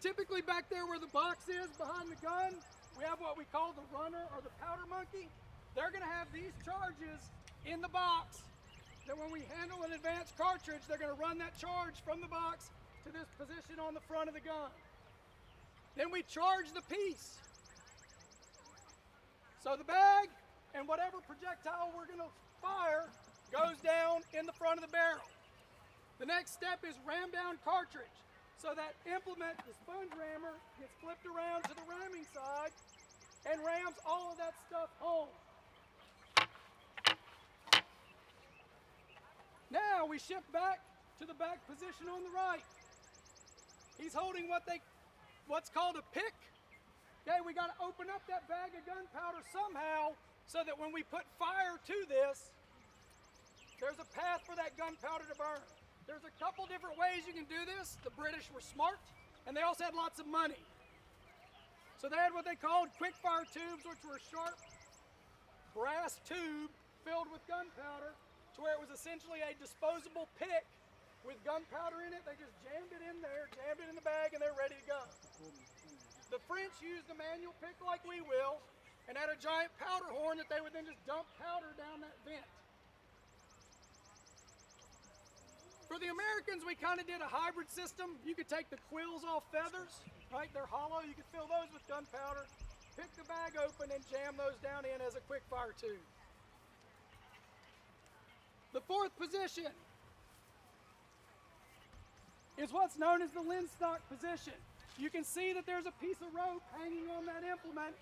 typically back there where the box is behind the gun, we have what we call the runner or the powder monkey. They're going to have these charges in the box that when we handle an advanced cartridge, they're going to run that charge from the box to this position on the front of the gun. Then we charge the piece. So the bag and whatever projectile we're going to fire goes down in the front of the barrel. The next step is ram down cartridge. So that implement, the sponge rammer, gets flipped around to the ramming side and rams all of that stuff home. Now we shift back to the back position on the right. He's holding what's called a pick. Okay, we got to open up that bag of gunpowder somehow so that when we put fire to this, there's a path for that gunpowder to burn. There's a couple different ways you can do this. The British were smart, and they also had lots of money. So they had what they called quick fire tubes, which were a sharp brass tube filled with gunpowder, to where it was essentially a disposable pick with gunpowder in it. They just jammed it in there, jammed it in the bag, and they're ready to go. The French used a manual pick like we will, and had a giant powder horn that they would then just dump powder down that vent. For the Americans, we kind of did a hybrid system. You could take the quills off feathers, right? They're hollow. You could fill those with gunpowder, pick the bag open, and jam those down in as a quick fire tube. The fourth position is what's known as the linstock position. You can see that there's a piece of rope hanging on that implement,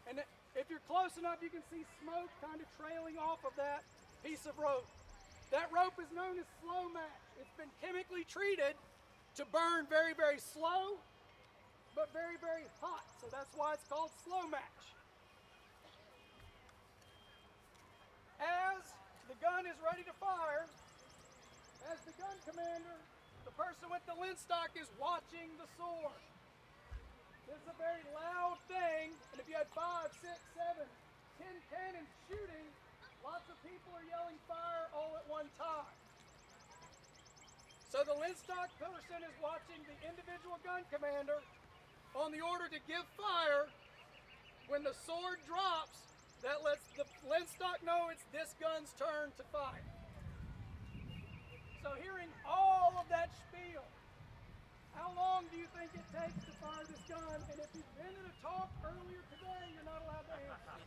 and if you're close enough, you can see smoke kind of trailing off of that piece of rope. That rope is known as slow match. It's been chemically treated to burn very, very slow, but very, very hot. So that's why it's called slow match. As the gun is ready to fire, as the gun commander, the person with the linstock is watching the sword. This is a very loud thing, and if you had 5, 6, 7, 10 cannons shooting, lots of people are yelling fire all at one time. So the linstock person is watching the individual gun commander on the order to give fire. When the sword drops, that lets the linstock know it's this gun's turn to fire. So hearing all of that spiel, how long do you think it takes to fire this gun? And if you've been in a talk earlier today, you're not allowed to answer.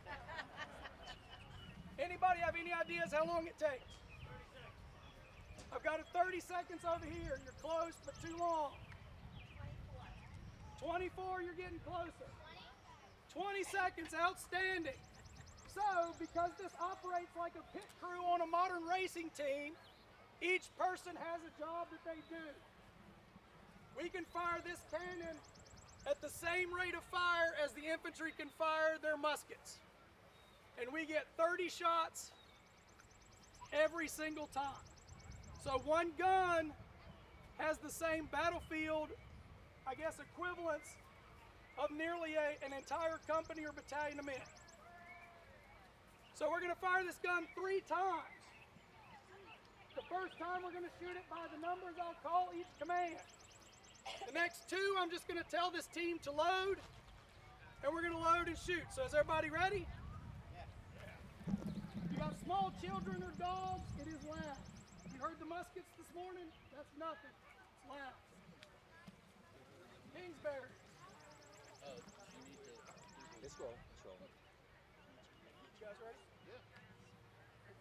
Anybody have any ideas how long it takes? 30 seconds. I've got it 30 seconds over here. You're close, but too long. 24, you're getting closer. 20 seconds, outstanding. So, because this operates like a pit crew on a modern racing team, each person has a job that they do. We can fire this cannon at the same rate of fire as the infantry can fire their muskets. And we get 30 shots every single time. So one gun has the same battlefield, I guess, equivalence of nearly an entire company or battalion of men. So we're going to fire this gun 3 times. The first time we're going to shoot it by the numbers I'll call each command. The next 2, I'm just going to tell this team to load, and we're going to load and shoot. So is everybody ready? If you got small children or dogs, it is loud. You heard the muskets this morning? That's nothing. It's loud. Kingsbury. Oh, you need to. Let's roll. Let's roll. You guys ready? Yeah.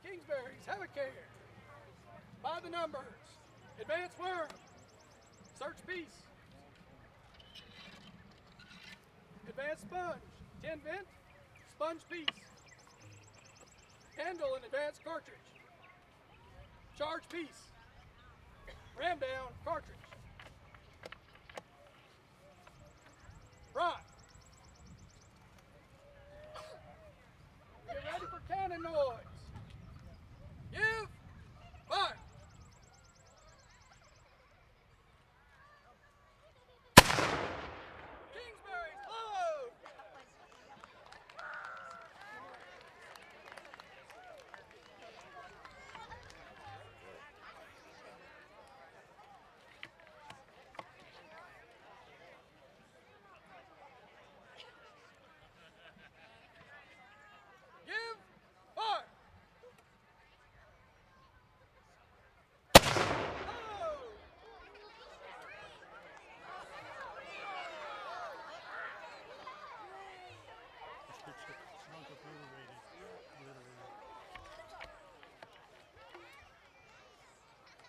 Kingsbury's, have a care. By the numbers. Advance worm. Search piece. Advance sponge. 10 vent. Sponge piece. Handle and advance cartridge. Charge piece. Ram down cartridge. Right. Get ready for cannon noise. Give fire. Kingsbury's load.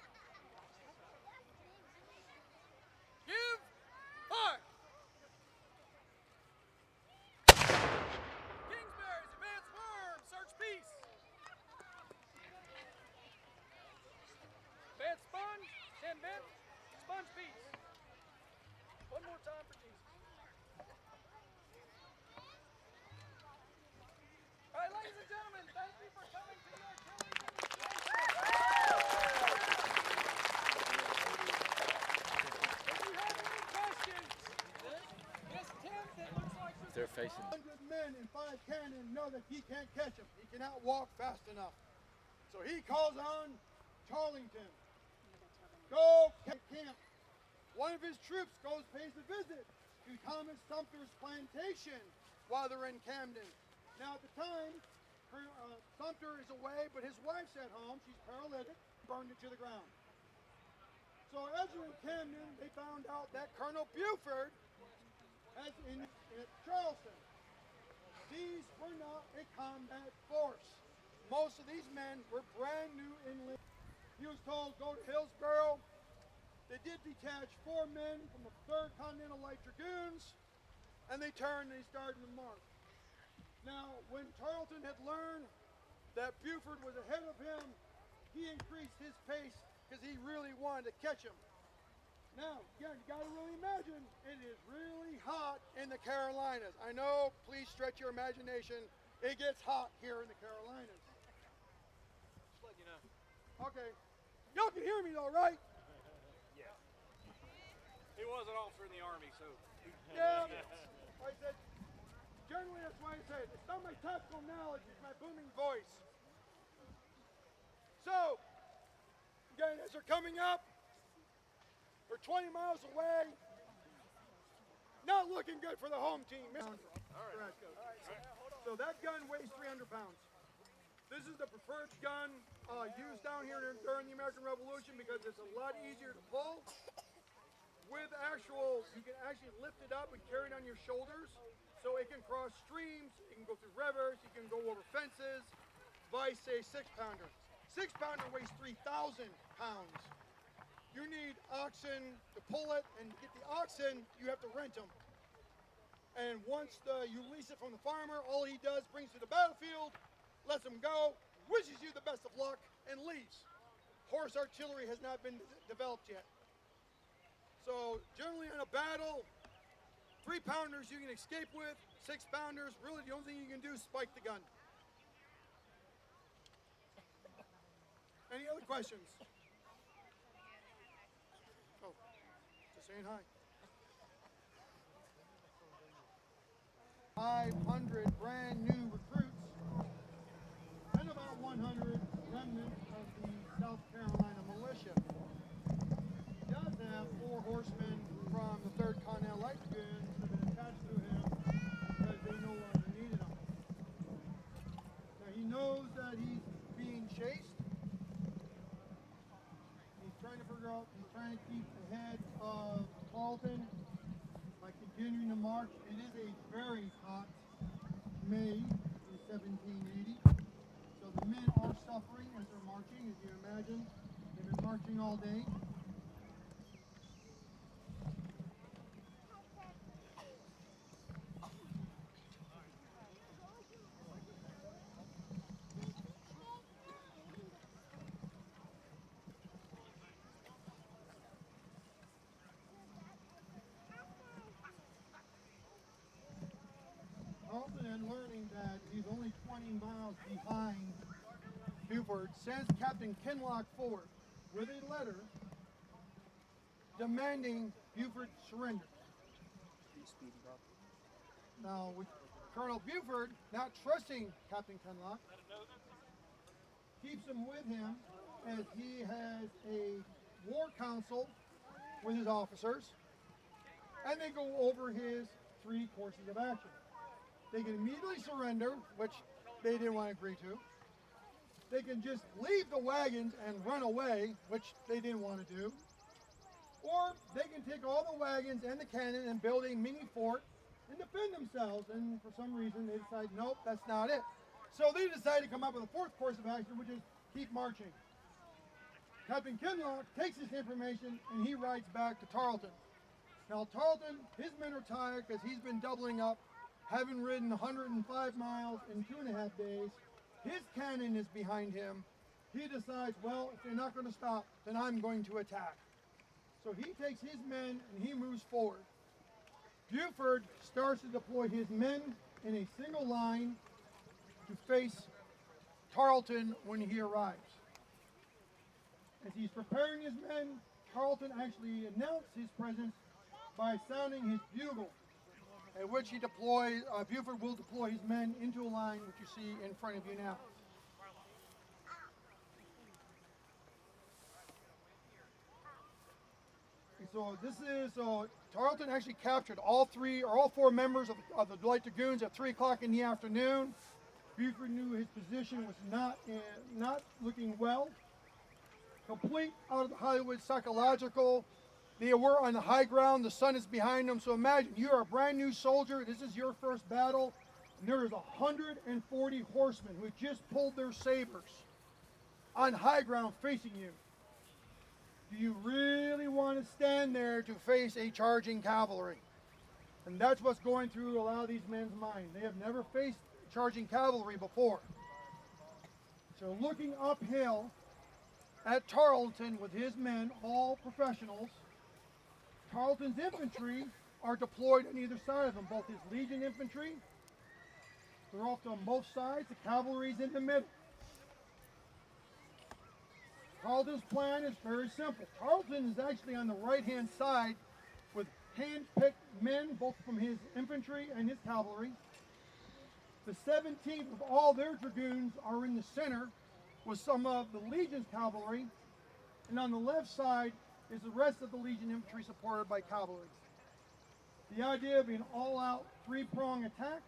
Give fire. Give fire. Kingsbury's advance worm, search piece. Advance sponge, 10 vent, sponge piece. One more time for Jesus. All right, ladies and gentlemen, thank you for coming to the artillery If you have any questions, this tent that looks like this They're facing. 100 men and 5 cannon know that he can't catch him. He cannot walk fast enough. So he calls on Charlington. Go camp. One of his troops pays a visit to Thomas Sumter's plantation while they're in Camden. Now at the time, Sumter is away, but his wife's at home. She's paralytic, burned it to the ground. So as they're in Camden, they found out that Colonel Buford has in Charleston. These were not a combat force. Most of these men were brand new enlisted. He was told, go to Hillsborough. They did detach 4 men from the 3rd Continental Light Dragoons, and they turned and they started the march. Now, when Tarleton had learned that Buford was ahead of him, he increased his pace because he really wanted to catch him. Now, again, you got to really imagine, it is really hot in the Carolinas. I know, please stretch your imagination. It gets hot here in the Carolinas. Just let you know. Okay. Y'all can hear me though, right? Yeah. He was an officer in the Army, so. Yeah. Like I said, generally that's why I say it. It's not my tactical knowledge, it's my booming voice. So, again, as they're coming up, we're 20 miles away. Not looking good for the home team. All right. So that gun weighs 300 pounds. This is the preferred gun used down here during the American Revolution because it's a lot easier to pull. With you can actually lift it up and carry it on your shoulders, so it can cross streams, it can go through rivers, you can go over fences. Vice a 6-pounder. 6-pounder weighs 3,000 pounds. You need oxen to pull it, and to get the oxen, you have to rent them. And once you lease it from the farmer, all he does, brings to the battlefield, lets them go, wishes you the best of luck, and leaves. Horse artillery has not been developed yet. So generally in a battle, 3-pounders you can escape with, 6-pounders, really the only thing you can do is spike the gun. Any other questions? Oh, just saying hi. 500 brand new recruits and about 100 remnants of the South Carolina militia. He does have 4 horsemen from the 3rd Continental Light Dragoons that have been attached to him because they no longer needed him. Now he knows that he's being chased. He's trying to figure out, he's trying to keep ahead of Tarleton by continuing to march. It is a very hot May in 1780. So the men are suffering as they're marching, as you imagine. They've been marching all day. Tarleton, learning that he's only 20 miles behind Buford, sends Captain Kinloch forward with a letter demanding Buford surrender. Now, with Colonel Buford not trusting Captain Kinloch, keeps him with him as he has a war council with his officers, and they go over his 3 courses of action. They can immediately surrender, which they didn't want to agree to. They can just leave the wagons and run away, which they didn't want to do. Or they can take all the wagons and the cannon and build a mini fort and defend themselves. And for some reason, they decide, nope, that's not it. So they decide to come up with a 4th course of action, which is keep marching. Captain Kinloch takes this information and he rides back to Tarleton. Now Tarleton, his men are tired because he's been doubling up, having ridden 105 miles in 2.5 days. His cannon is behind him. He decides, well, if they're not going to stop, then I'm going to attack. So he takes his men and he moves forward. Buford starts to deploy his men in a single line to face Tarleton when he arrives. As he's preparing his men, Tarleton actually announced his presence by sounding his bugle, at which he Buford will deploy his men into a line, which you see in front of you now. So this is, Tarleton actually captured all 4 members of the Light Dragoons at 3 o'clock in the afternoon. Buford knew his position was not looking well. Complete out of the Hollywood psychological. They were on the high ground, the sun is behind them. So imagine you're a brand new soldier, this is your first battle, and there is 140 horsemen who just pulled their sabers on high ground facing you. Do you really want to stand there to face a charging cavalry? And that's what's going through a lot of these men's minds. They have never faced charging cavalry before. So looking uphill at Tarleton with his men, all professionals, Tarleton's infantry are deployed on either side of him, both his Legion infantry, they're off on both sides, the cavalry's in the middle. Tarleton's plan is very simple. Tarleton is actually on the right-hand side with hand-picked men, both from his infantry and his cavalry. The 17th of all their dragoons are in the center with some of the Legion's cavalry, and on the left side is the rest of the Legion infantry supported by cavalry. The idea of an all-out 3-prong attack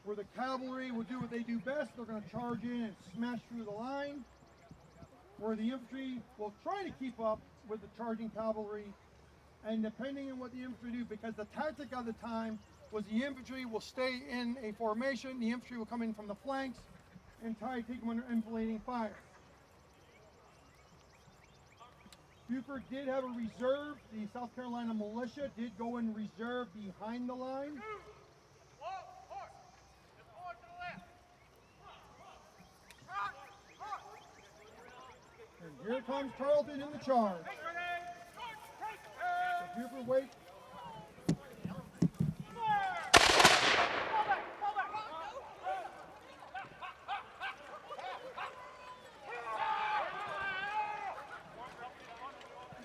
where the cavalry will do what they do best. They're going to charge in and smash through the line, where the infantry will try to keep up with the charging cavalry, and depending on what the infantry do, because the tactic of the time was the infantry will stay in a formation, the infantry will come in from the flanks and try to take them under enfilading fire. Buford did have a reserve. The South Carolina militia did go in reserve behind the line. And here comes Tarleton in the charge. So Buford waits.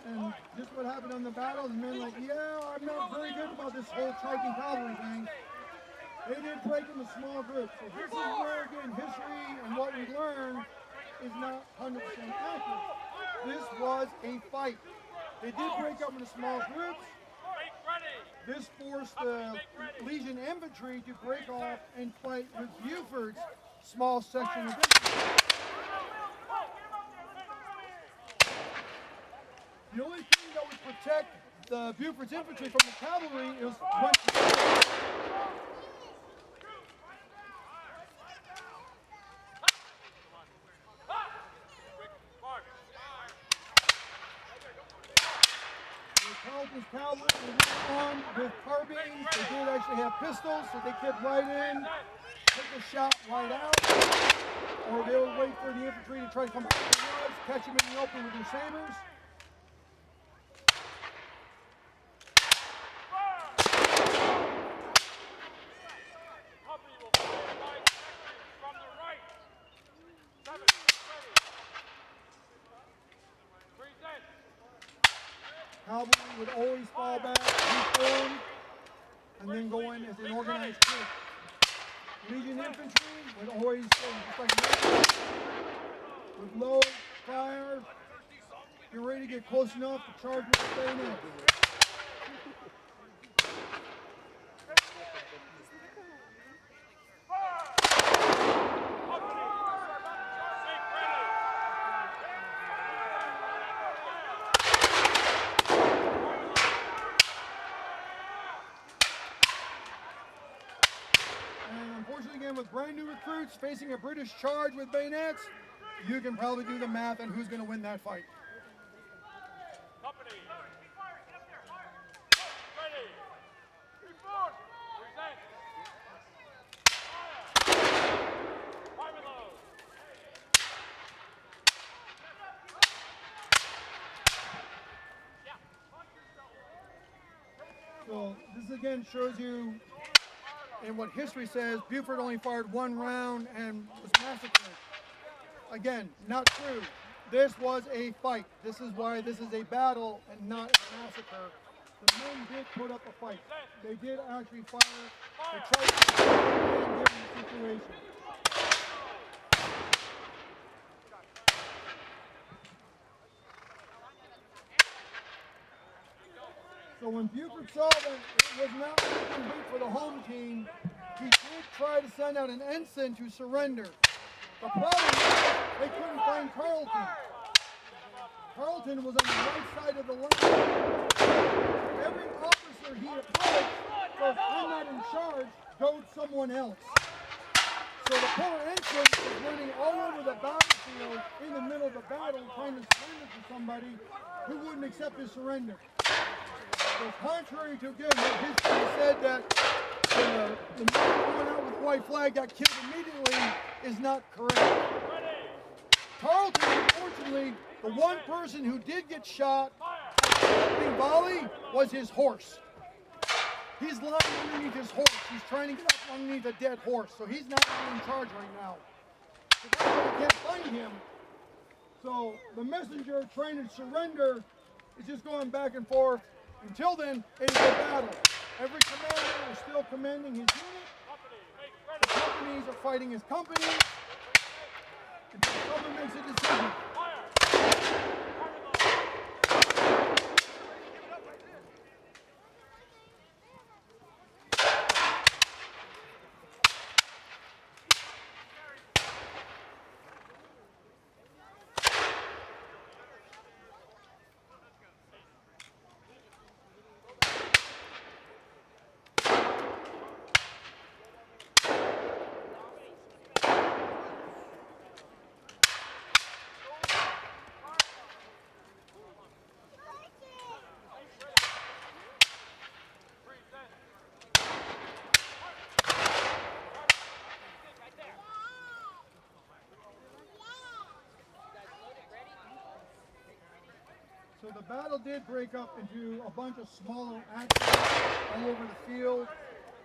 And just what happened on the battle, the men like, yeah, I'm not very good about this whole charging cavalry thing. They did break into small groups. So this is where, again, history and what we learn is not 100% accurate. This was a fight. They did break up into small groups. This forced the Legion infantry to break off and fight with Buford's small section of infantry. The only thing that would protect the Buford's infantry from the cavalry is when Tarleton's cavalry were armed with carbines. They did actually have pistols, so they could ride in, take a shot right out, or they would wait for the infantry to try to come out of the woods, catch them in the open with their sabers. Cavalry would always fall back, reform, and then go in as an organized group. Legion infantry would always, just like with low fire, get ready to get close enough to charge with the bayonet. With brand new recruits facing a British charge with bayonets, you can probably do the math on who's going to win that fight. So this again shows you, and what history says, Buford only fired 1 round and was massacred. Again, not true. This was a fight. This is why this is a battle and not a massacre. The men did put up a fight. They did actually fire. They tried to given the situation. So when Buford saw that it was not looking good for the home team, he did try to send out an ensign to surrender. The problem is they couldn't find Carlton. Carlton was on the right side of the line. Every officer he approached goes, I'm not in charge, go to someone else. So the poor ensign was running all over the battlefield in the middle of the battle trying to surrender to somebody who wouldn't accept his surrender. So contrary to again what history said that the man who went out with white flag got killed immediately is not correct. Carlton, unfortunately, the one person who did get shot at the opening volley was his horse. He's lying underneath his horse. He's trying to get up underneath a dead horse, so he's not really in charge right now. So that's why they can't find him. So the messenger trying to surrender is just going back and forth. Until then, it is a battle. Every commander is still commanding his unit. The companies are fighting as companies. Until someone makes a decision. So the battle did break up into a bunch of smaller actions all over the field.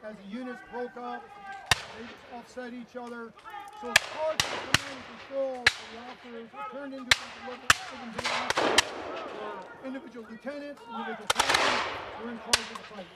As the units broke up, they offset each other. So it's hard to command and control for the officers. It turned into individual lieutenants, individual captains who were in charge of the fight.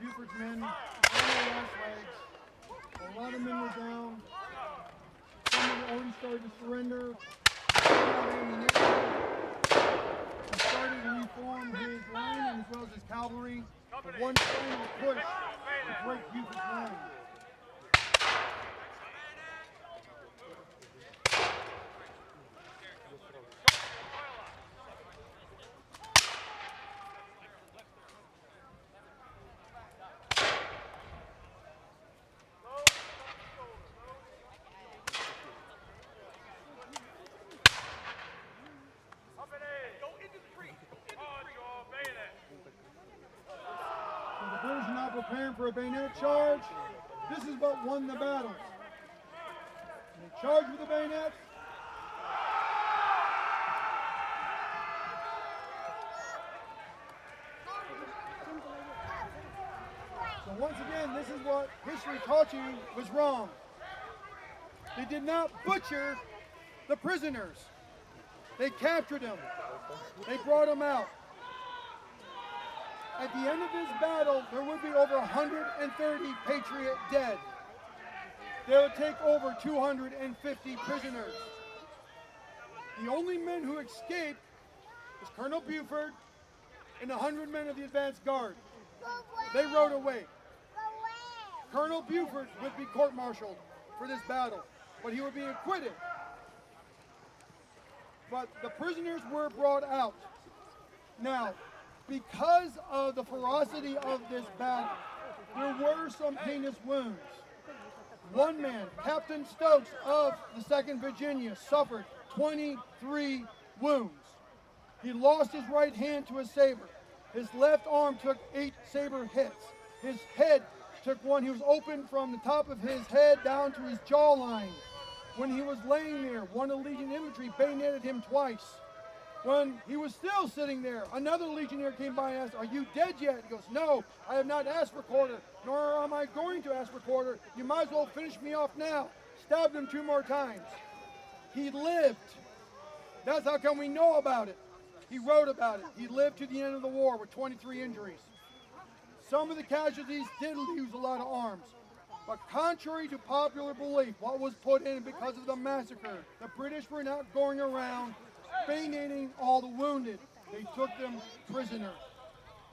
Buford's men on their last legs. A lot of men were down. Some had already started to surrender. He started to reform his line as well as his cavalry. The one trying to push to break Buford's line. The British are now preparing for a bayonet charge. This is what won the battle. They charge with the bayonets. And once again, this is what history taught you was wrong. They did not butcher the prisoners. They captured them. They brought them out. At the end of this battle, there would be over 130 Patriot dead. They would take over 250 prisoners. The only men who escaped was Colonel Buford and 100 men of the advance guard. They rode away. Colonel Buford would be court-martialed for this battle, but he would be acquitted. But the prisoners were brought out. Now, because of the ferocity of this battle, there were some heinous wounds. One man, Captain Stokes of the 2nd Virginia, suffered 23 wounds. He lost his right hand to a saber. His left arm took 8 saber hits. His head took one. He was open from the top of his head down to his jawline. When he was laying there, one of the Legion infantry bayoneted him twice. When he was still sitting there, another legionnaire came by and asked, "Are you dead yet?" He goes, "No, I have not asked for quarter, nor am I going to ask for quarter. You might as well finish me off now." Stabbed him 2 more times. He lived. That's how come we know about it. He wrote about it. He lived to the end of the war with 23 injuries. Some of the casualties did lose a lot of arms. But contrary to popular belief, what was put in because of the massacre, the British were not going around bayoneting all the wounded. They took them prisoner.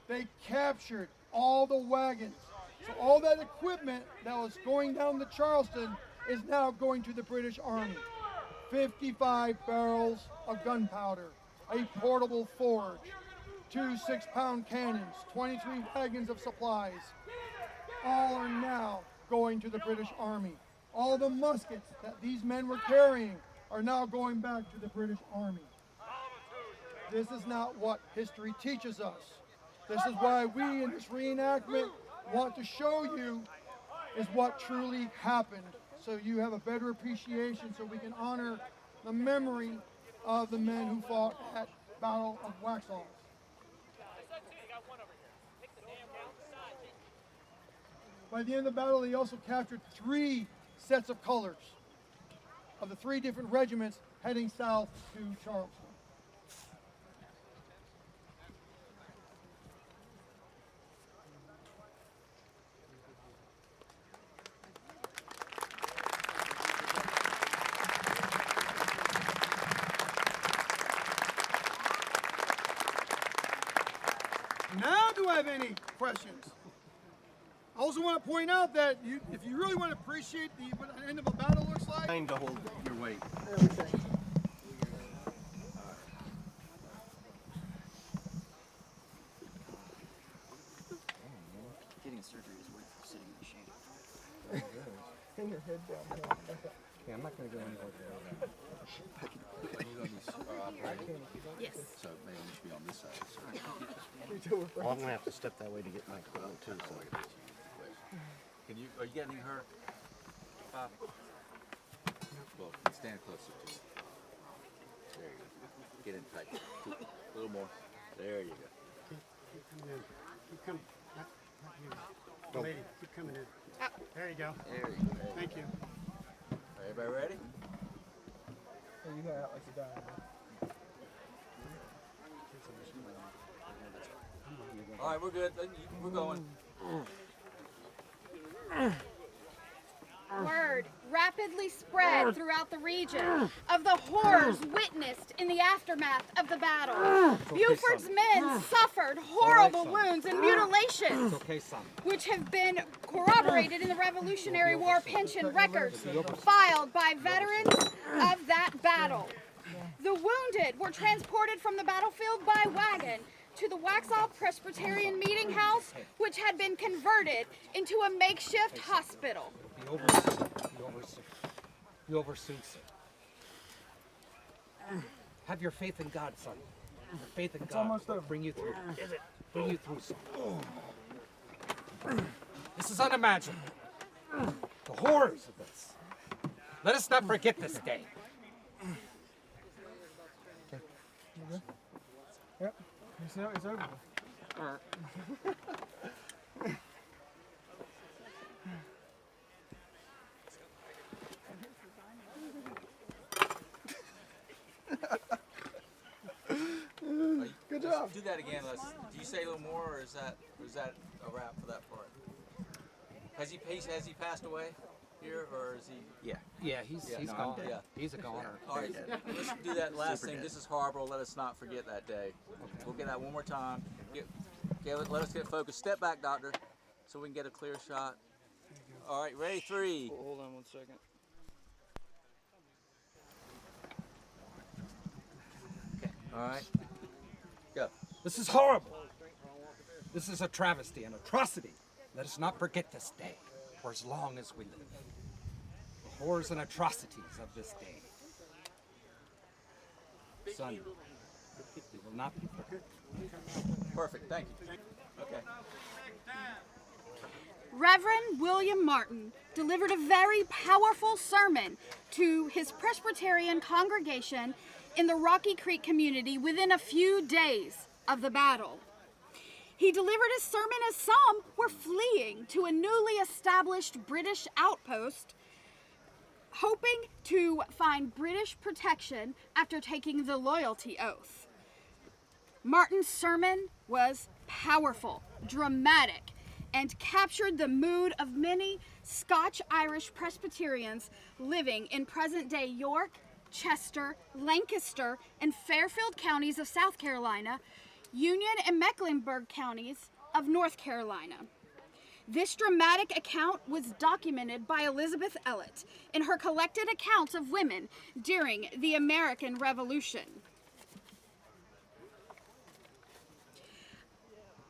They captured all the wagons. So all that equipment that was going down to Charleston is now going to the British Army. 55 barrels of gunpowder, a portable forge, 2 6-pound cannons, 23 wagons of supplies. All are now going to the British Army. All the muskets that these men were carrying are now going back to the British Army. This is not what history teaches us. This is why we in this reenactment want to show you is what truly happened, so you have a better appreciation, so we can honor the memory of the men who fought at Battle of Waxhaw. By the end of the battle, they also captured 3 sets of colors of the 3 different regiments heading south to Charleston. Now, do I have any questions? I also want to point out that if you really want to appreciate what the end of a battle looks like, Time to hold your weight. Getting surgery is worth sitting in the shade. Hang your head down. Yeah, I'm not going to go anywhere. Yes. So maybe we should be on this side. Well, I'm going to have to step that way to get my equipment too. So. Are you getting her? Well, stand closer to it. There you go. Get in tight. A little more. There you go. Keep coming in. Keep coming. Not you. Lady, keep coming in. There you go. There you go. Thank you. Everybody ready? You got out like you died. All right, we're good. We're going. Word rapidly spread throughout the region of the horrors witnessed in the aftermath of the battle. Buford's men suffered horrible wounds and mutilations, which have been corroborated in the Revolutionary War pension records filed by veterans of that battle. The wounded were transported from the battlefield by wagon to the Waxhaw Presbyterian Meeting House, which had been converted into a makeshift hospital. You oversoon, sir. Have your faith in God, son. Your faith in God almost over. Bring you through. Is it? Bring you through, son. This is unimaginable. The horrors of this. Let us not forget this day. Yep. It's over. Good job. Do that again. Do you say a little more, or is that a wrap for that part? Has he passed away here, or is he? Yeah, he's gone. Yeah. He's a goner. All right, let's do that last thing. This is horrible. Let us not forget that day. We'll get that one more time. Let us get focused. Step back, doctor, so we can get a clear shot. All right, ready? 3. Hold on 1 second. All right. Go. This is horrible. This is a travesty, an atrocity. Let us not forget this day for as long as we live. The horrors and atrocities of this day. Son, they will not be forgotten. Perfect. Thank you. Okay. Reverend William Martin delivered a very powerful sermon to his Presbyterian congregation in the Rocky Creek community within a few days of the battle. He delivered his sermon as some were fleeing to a newly established British outpost, hoping to find British protection after taking the loyalty oath. Martin's sermon was powerful, dramatic, and captured the mood of many Scotch-Irish Presbyterians living in present-day York, Chester, Lancaster, and Fairfield counties of South Carolina, Union and Mecklenburg counties of North Carolina. This dramatic account was documented by Elizabeth Elliot in her collected accounts of women during the American Revolution.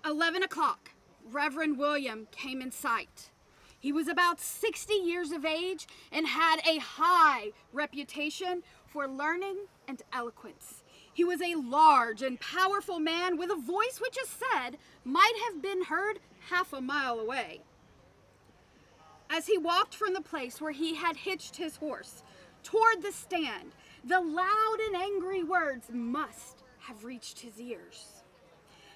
11 o'clock, Reverend William came in sight. He was about 60 years of age and had a high reputation for learning and eloquence. He was a large and powerful man with a voice which is said might have been heard half a mile away. As he walked from the place where he had hitched his horse toward the stand, the loud and angry words must have reached his ears.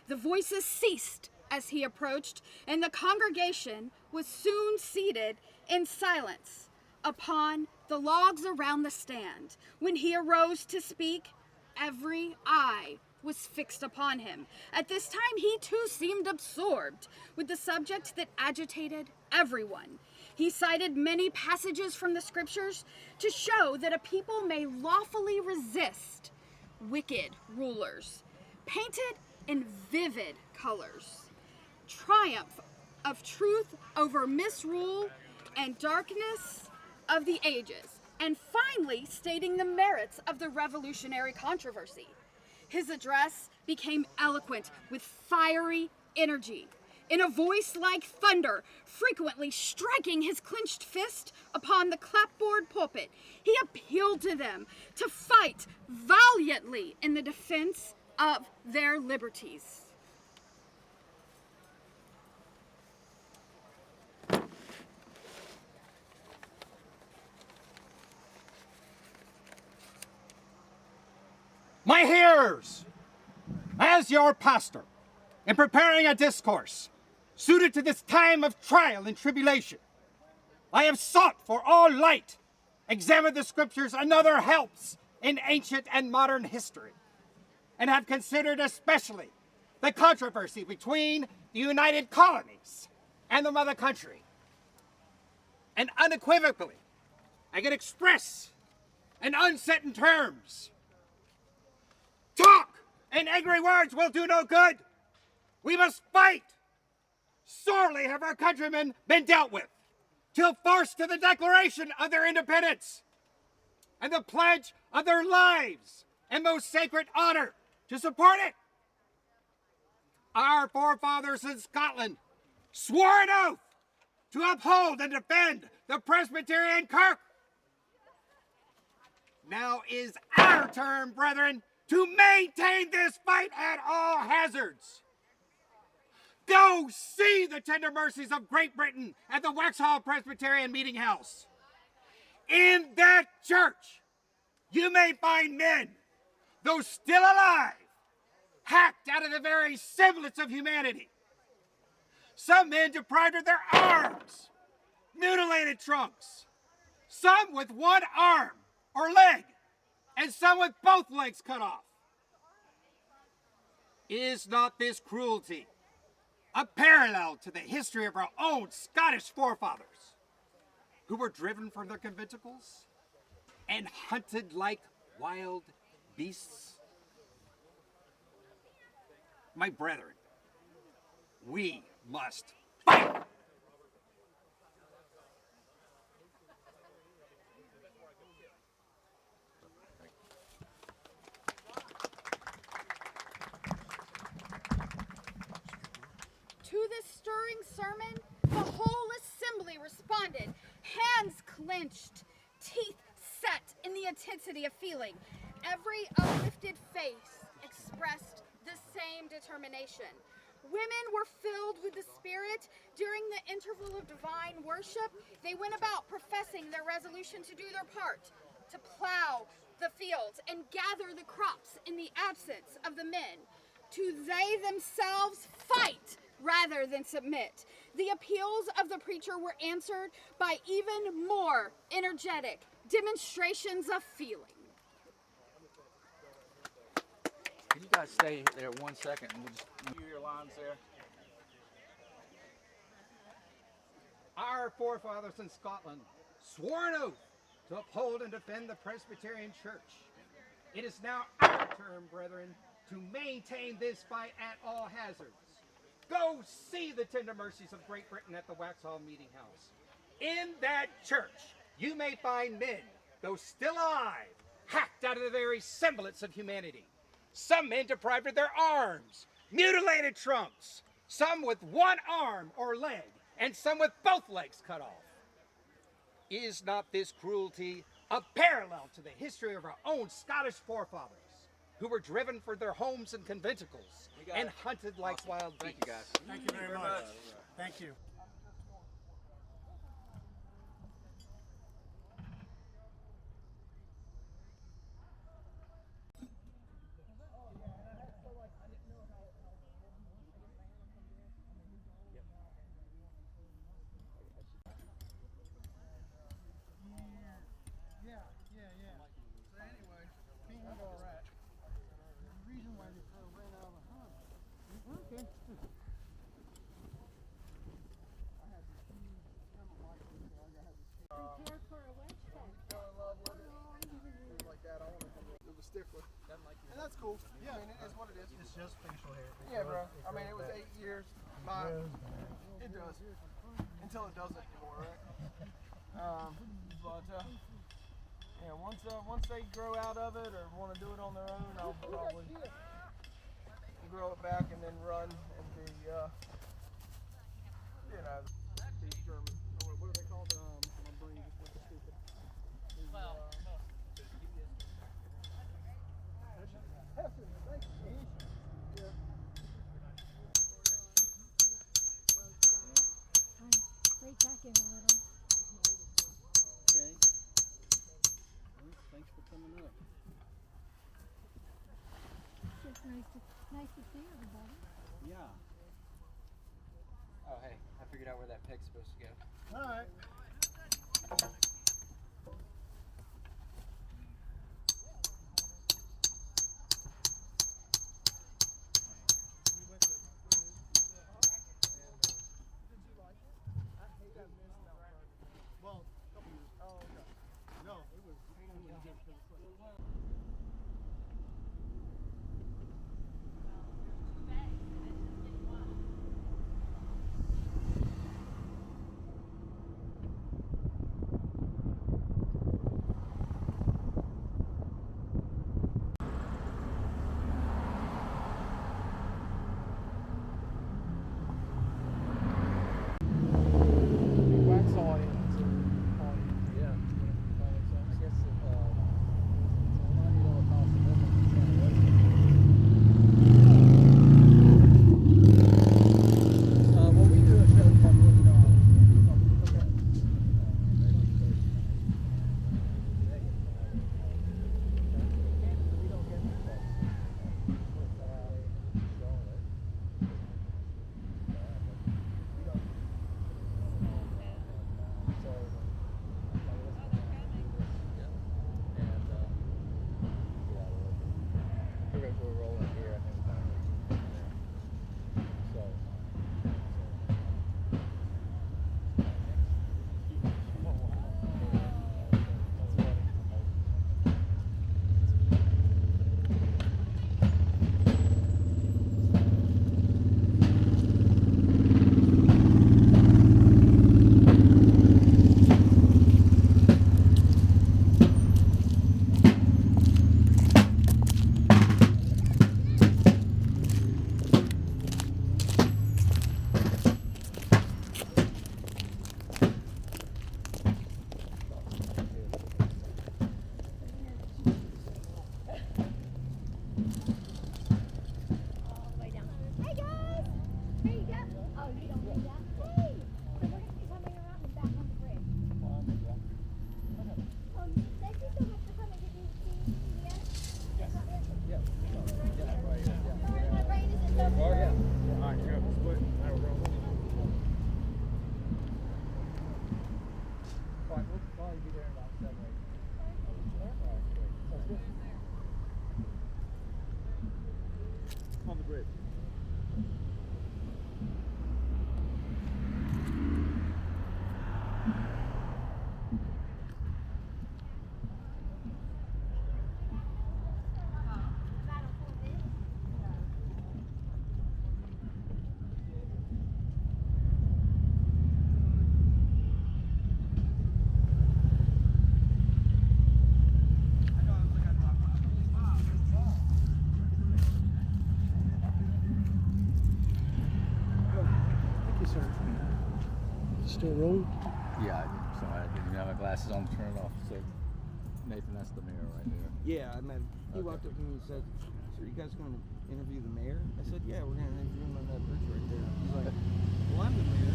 The voices ceased as he approached, and the congregation was soon seated in silence upon the logs around the stand. When he arose to speak, every eye was fixed upon him. At this time, he too seemed absorbed with the subject that agitated everyone. He cited many passages from the scriptures to show that a people may lawfully resist wicked rulers, painted in vivid colors. Triumph of truth over misrule and darkness of the ages, and finally stating the merits of the revolutionary controversy. His address became eloquent with fiery energy, in a voice like thunder, frequently striking his clenched fist upon the clapboard pulpit. He appealed to them to fight valiantly in the defense of their liberties. My hearers, as your pastor, in preparing a discourse suited to this time of trial and tribulation, I have sought for all light, examined the scriptures and other helps in ancient and modern history, and have considered especially the controversy between the United Colonies and the mother country. And unequivocally, I can express in uncertain terms. Talk and angry words will do no good. We must fight. Sorely have our countrymen been dealt with, till forced to the declaration of their independence and the pledge of their lives and most sacred honor to support it. Our forefathers in Scotland swore an oath to uphold and defend the Presbyterian Kirk. Now is our turn, brethren, to maintain this fight at all hazards. Go see the tender mercies of Great Britain at the Waxhaw Presbyterian Meeting House. In that church, you may find men, though still alive, hacked out of the very semblance of humanity. Some men deprived of their arms, mutilated trunks, some with one arm or leg, and some with both legs cut off. Is not this cruelty a parallel to the history of our own Scottish forefathers, who were driven from their conventicles and hunted like wild beasts? My brethren, we must fight! To this stirring sermon, the whole assembly responded, hands clenched, teeth set in the intensity of feeling. Every uplifted face expressed the same determination. Women were filled with the Spirit. During the interval of divine worship, they went about professing their resolution to do their part, to plow the fields and gather the crops in the absence of the men, to they themselves fight rather than submit. The appeals of the preacher were answered by even more energetic demonstrations of feeling. Can you guys stay there 1 second and we'll just hear your lines there? Our forefathers in Scotland swore an oath to uphold and defend the Presbyterian Church. It is now our turn, brethren, to maintain this fight at all hazards. Go see the tender mercies of Great Britain at the Waxhaw Meeting House. In that church, you may find men, though still alive, hacked out of the very semblance of humanity. Some men deprived of their arms, mutilated trunks, some with one arm or leg, and some with both legs cut off. Is not this cruelty a parallel to the history of our own Scottish forefathers, who were driven from their homes and conventicles and hunted like wild beasts? Thank you, guys. Thank you very much. Thank you. So anyway, being all right. The reason why they ran out of hunt. Okay. I had this huge huge dog. I had this Prepare for a wedge fell in love with it. Things like that. I wanted to do a stickler. And that's cool. Yeah, I mean, it is what it is. It's just facial hair. Yeah, bro. I mean, it was 8 years. It does. Until it doesn't anymore, right? Yeah, once they grow out of it or want to do it on their own, I'll probably grow it back and then run and be, these German, or what are they called? My brain just went stupid. These, Right back in a little. Okay. Thanks for coming up. It's just nice to see everybody. Yeah. Oh, hey, I figured out where that pig's supposed to go. All right. Well, a couple years. Oh, okay. No, it was grid. Thank you, sir. Still rolling? Yeah, sorry, I didn't have my glasses on to turn it off. So, Nathan, that's the mayor right there. Yeah, I mean, he walked up to me and said, "So are you guys going to interview the mayor?" I said, "Yeah, we're going to interview him on that bridge right there." He's like, "Well, I'm the mayor."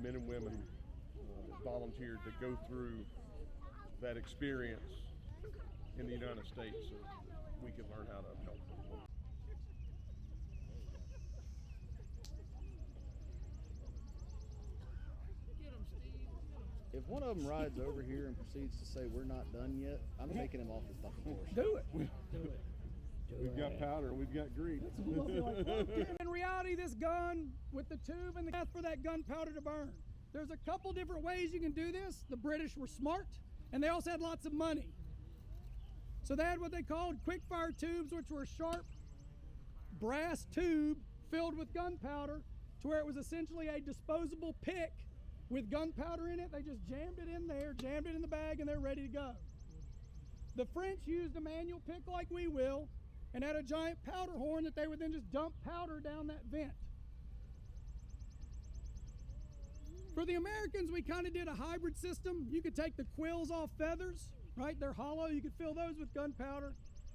Men and women volunteered to go through that experience in the United States so we can learn how to help them. If one of them rides over here and proceeds to say we're not done yet, I'm taking him off the fucking course. Do it. We've got powder and we've got grease. In reality, this gun with the tube and the path for that gunpowder to burn. There's a couple different ways you can do this. The British were smart, and they also had lots of money. So they had what they called quick fire tubes, which were a sharp brass tube filled with gunpowder to where it was essentially a disposable pick with gunpowder in it. They just jammed it in there, jammed it in the bag, and they're ready to go. The French used a manual pick like we will and had a giant powder horn that they would then just dump powder down that vent. For the Americans, we kind of did a hybrid system. You could take the quills off feathers, right? They're hollow. You could fill those with gunpowder,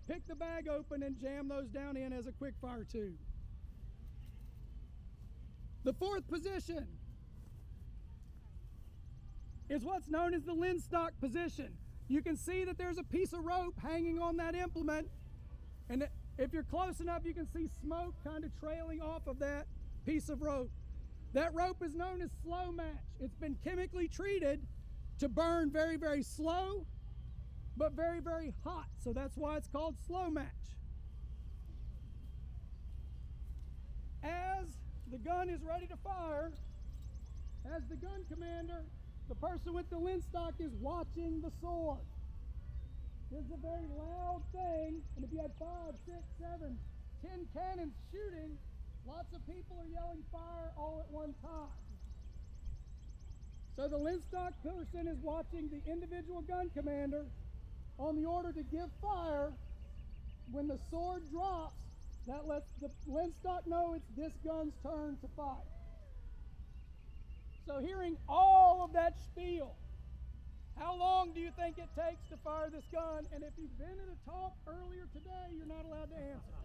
pick the bag open, and jam those down in as a quick fire tube. The fourth position is what's known as the linstock position. You can see that there's a piece of rope hanging on that implement, and if you're close enough, you can see smoke kind of trailing off of that piece of rope. That rope is known as slow match. It's been chemically treated to burn very, very slow, but very, very hot. So that's why it's called slow match. As the gun is ready to fire, as the gun commander, the person with the linstock is watching the sword. This is a very loud thing, and if you had 5, 6, 7, 10 cannons shooting, lots of people are yelling fire all at one time. So the linstock person is watching the individual gun commander on the order to give fire. When the sword drops, that lets the linstock know it's this gun's turn to fire. So hearing all of that spiel, how long do you think it takes to fire this gun? And if you've been at a talk earlier today, you're not allowed to answer.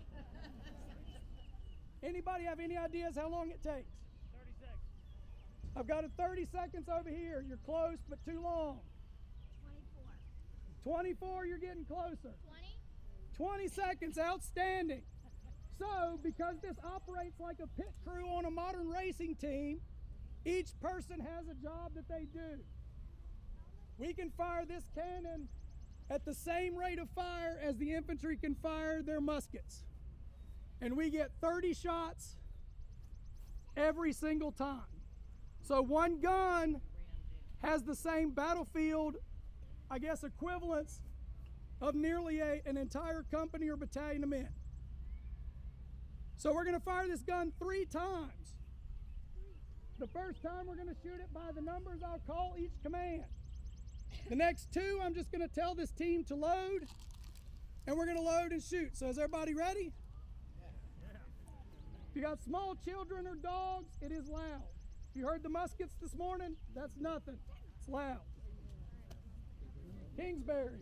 Anybody have any ideas how long it takes? 30 seconds. I've got a 30 seconds over here. You're close, but too long. 24, you're getting closer. 20 seconds, outstanding. So, because this operates like a pit crew on a modern racing team, each person has a job that they do. We can fire this cannon at the same rate of fire as the infantry can fire their muskets. And we get 30 shots every single time. So one gun has the same battlefield, I guess, equivalence of nearly an entire company or battalion of men. So we're going to fire this gun 3 times. The first time we're going to shoot it by the numbers I'll call each command. The next 2, I'm just going to tell this team to load, and we're going to load and shoot. So is everybody ready? If you got small children or dogs, it is loud. If you heard the muskets this morning, that's nothing. It's loud. Kingsbury.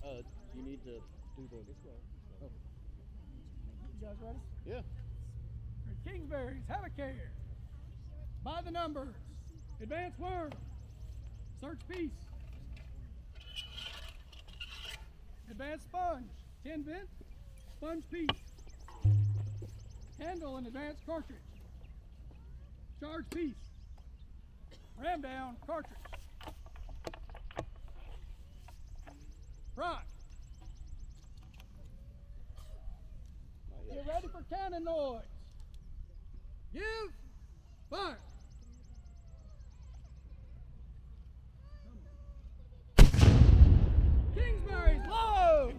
You need to do the. Oh. You guys ready? Yeah. Kingsbury's, have a care. By the numbers. Advance worm. Search piece. Advance sponge. 10 vent. Sponge piece. Handle and advance cartridge. Charge piece. Ram down cartridge. cannon noise. Give fire. Kingsbury's low.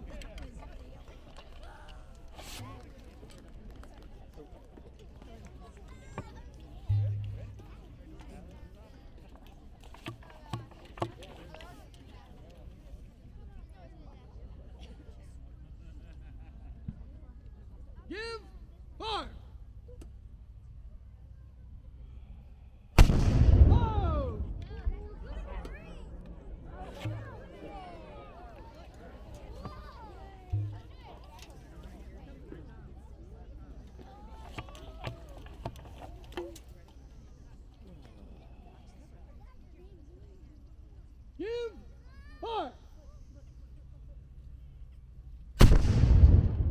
Give fire. Low. Give fire.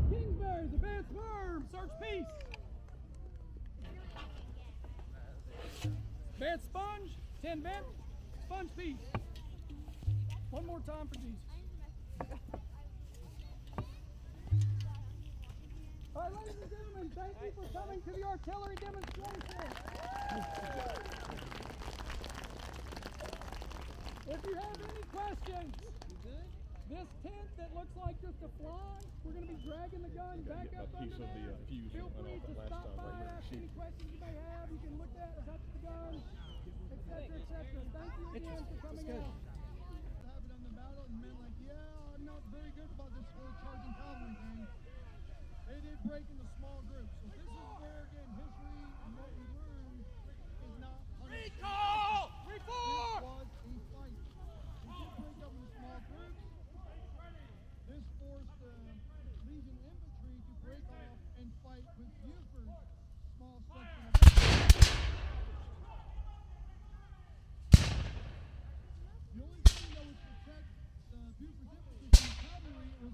Kingsbury's advance firm. Search peace. Bed sponge, 10 vent, sponge piece. One more time for Jesus. All right, ladies and gentlemen, thank you for coming to the artillery demonstration. If you have any questions, this tent that looks like just a fly, we're going to be dragging the gun back up under there. Feel free to stop by, ask any questions you may have. You can look at, touch the gun, etc., etc. Thank you again for coming out. Have it on the battle and men like, yeah, I'm not very good about this whole charging cavalry thing. They did break into small groups. So this is where, again, history and what we learned is not punishment. Recall! Reform! This was a fight. They did break up into small groups. This forced the Legion infantry to break off and fight with Buford's small section of the only thing that would protect Buford's infantry from the cavalry was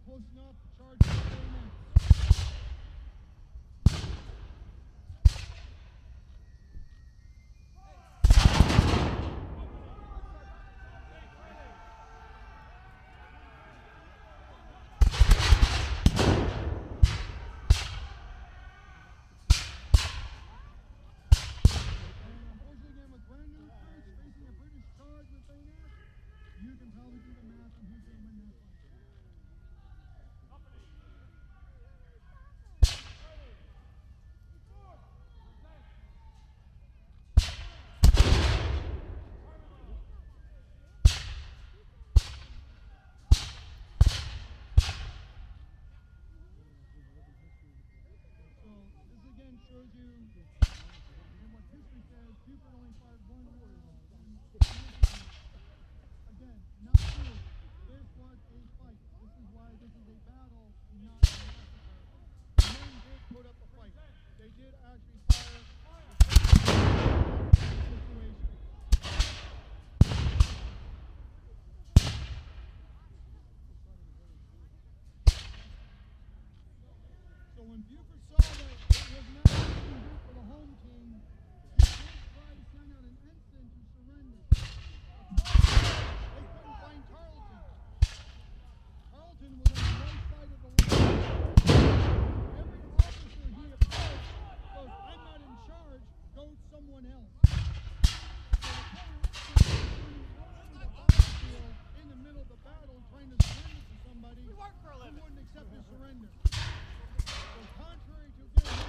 close enough to charge the bayonets. You can probably do the math on who's going to win that fight. So this again shows you and what history says. Buford only fired one horse. Again, not true. This was a fight. This is why this is a battle, not a massacre. The men did put up a fight. They did actually fire the situation. So when Buford saw that it was not looking good for the home team, he did try to send out an ensign to surrender. They couldn't find Tarleton. Tarleton was on the right side of the line. Every officer he approached goes, I'm not in charge, go someone else. So the Tarleton was all over the battlefield in the middle of the battle trying to surrender to somebody who wouldn't accept his surrender. So contrary to again,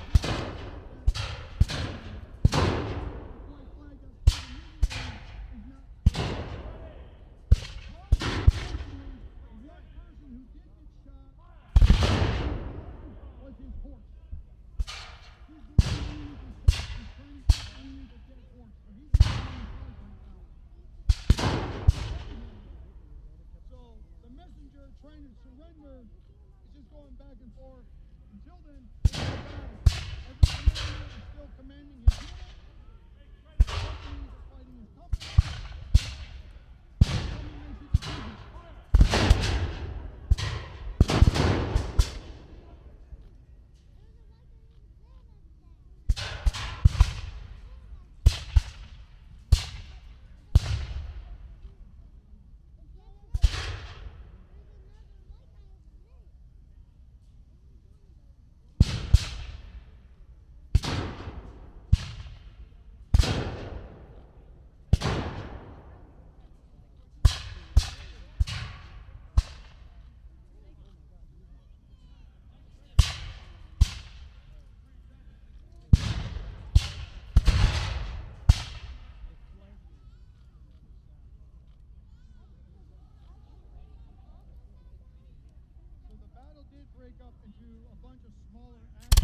flag surrender is just going back and forth. Until then, every commander is still commanding his unit. Companies are fighting his company. Somebody makes a decision. So the battle did break up into a bunch of smaller acts.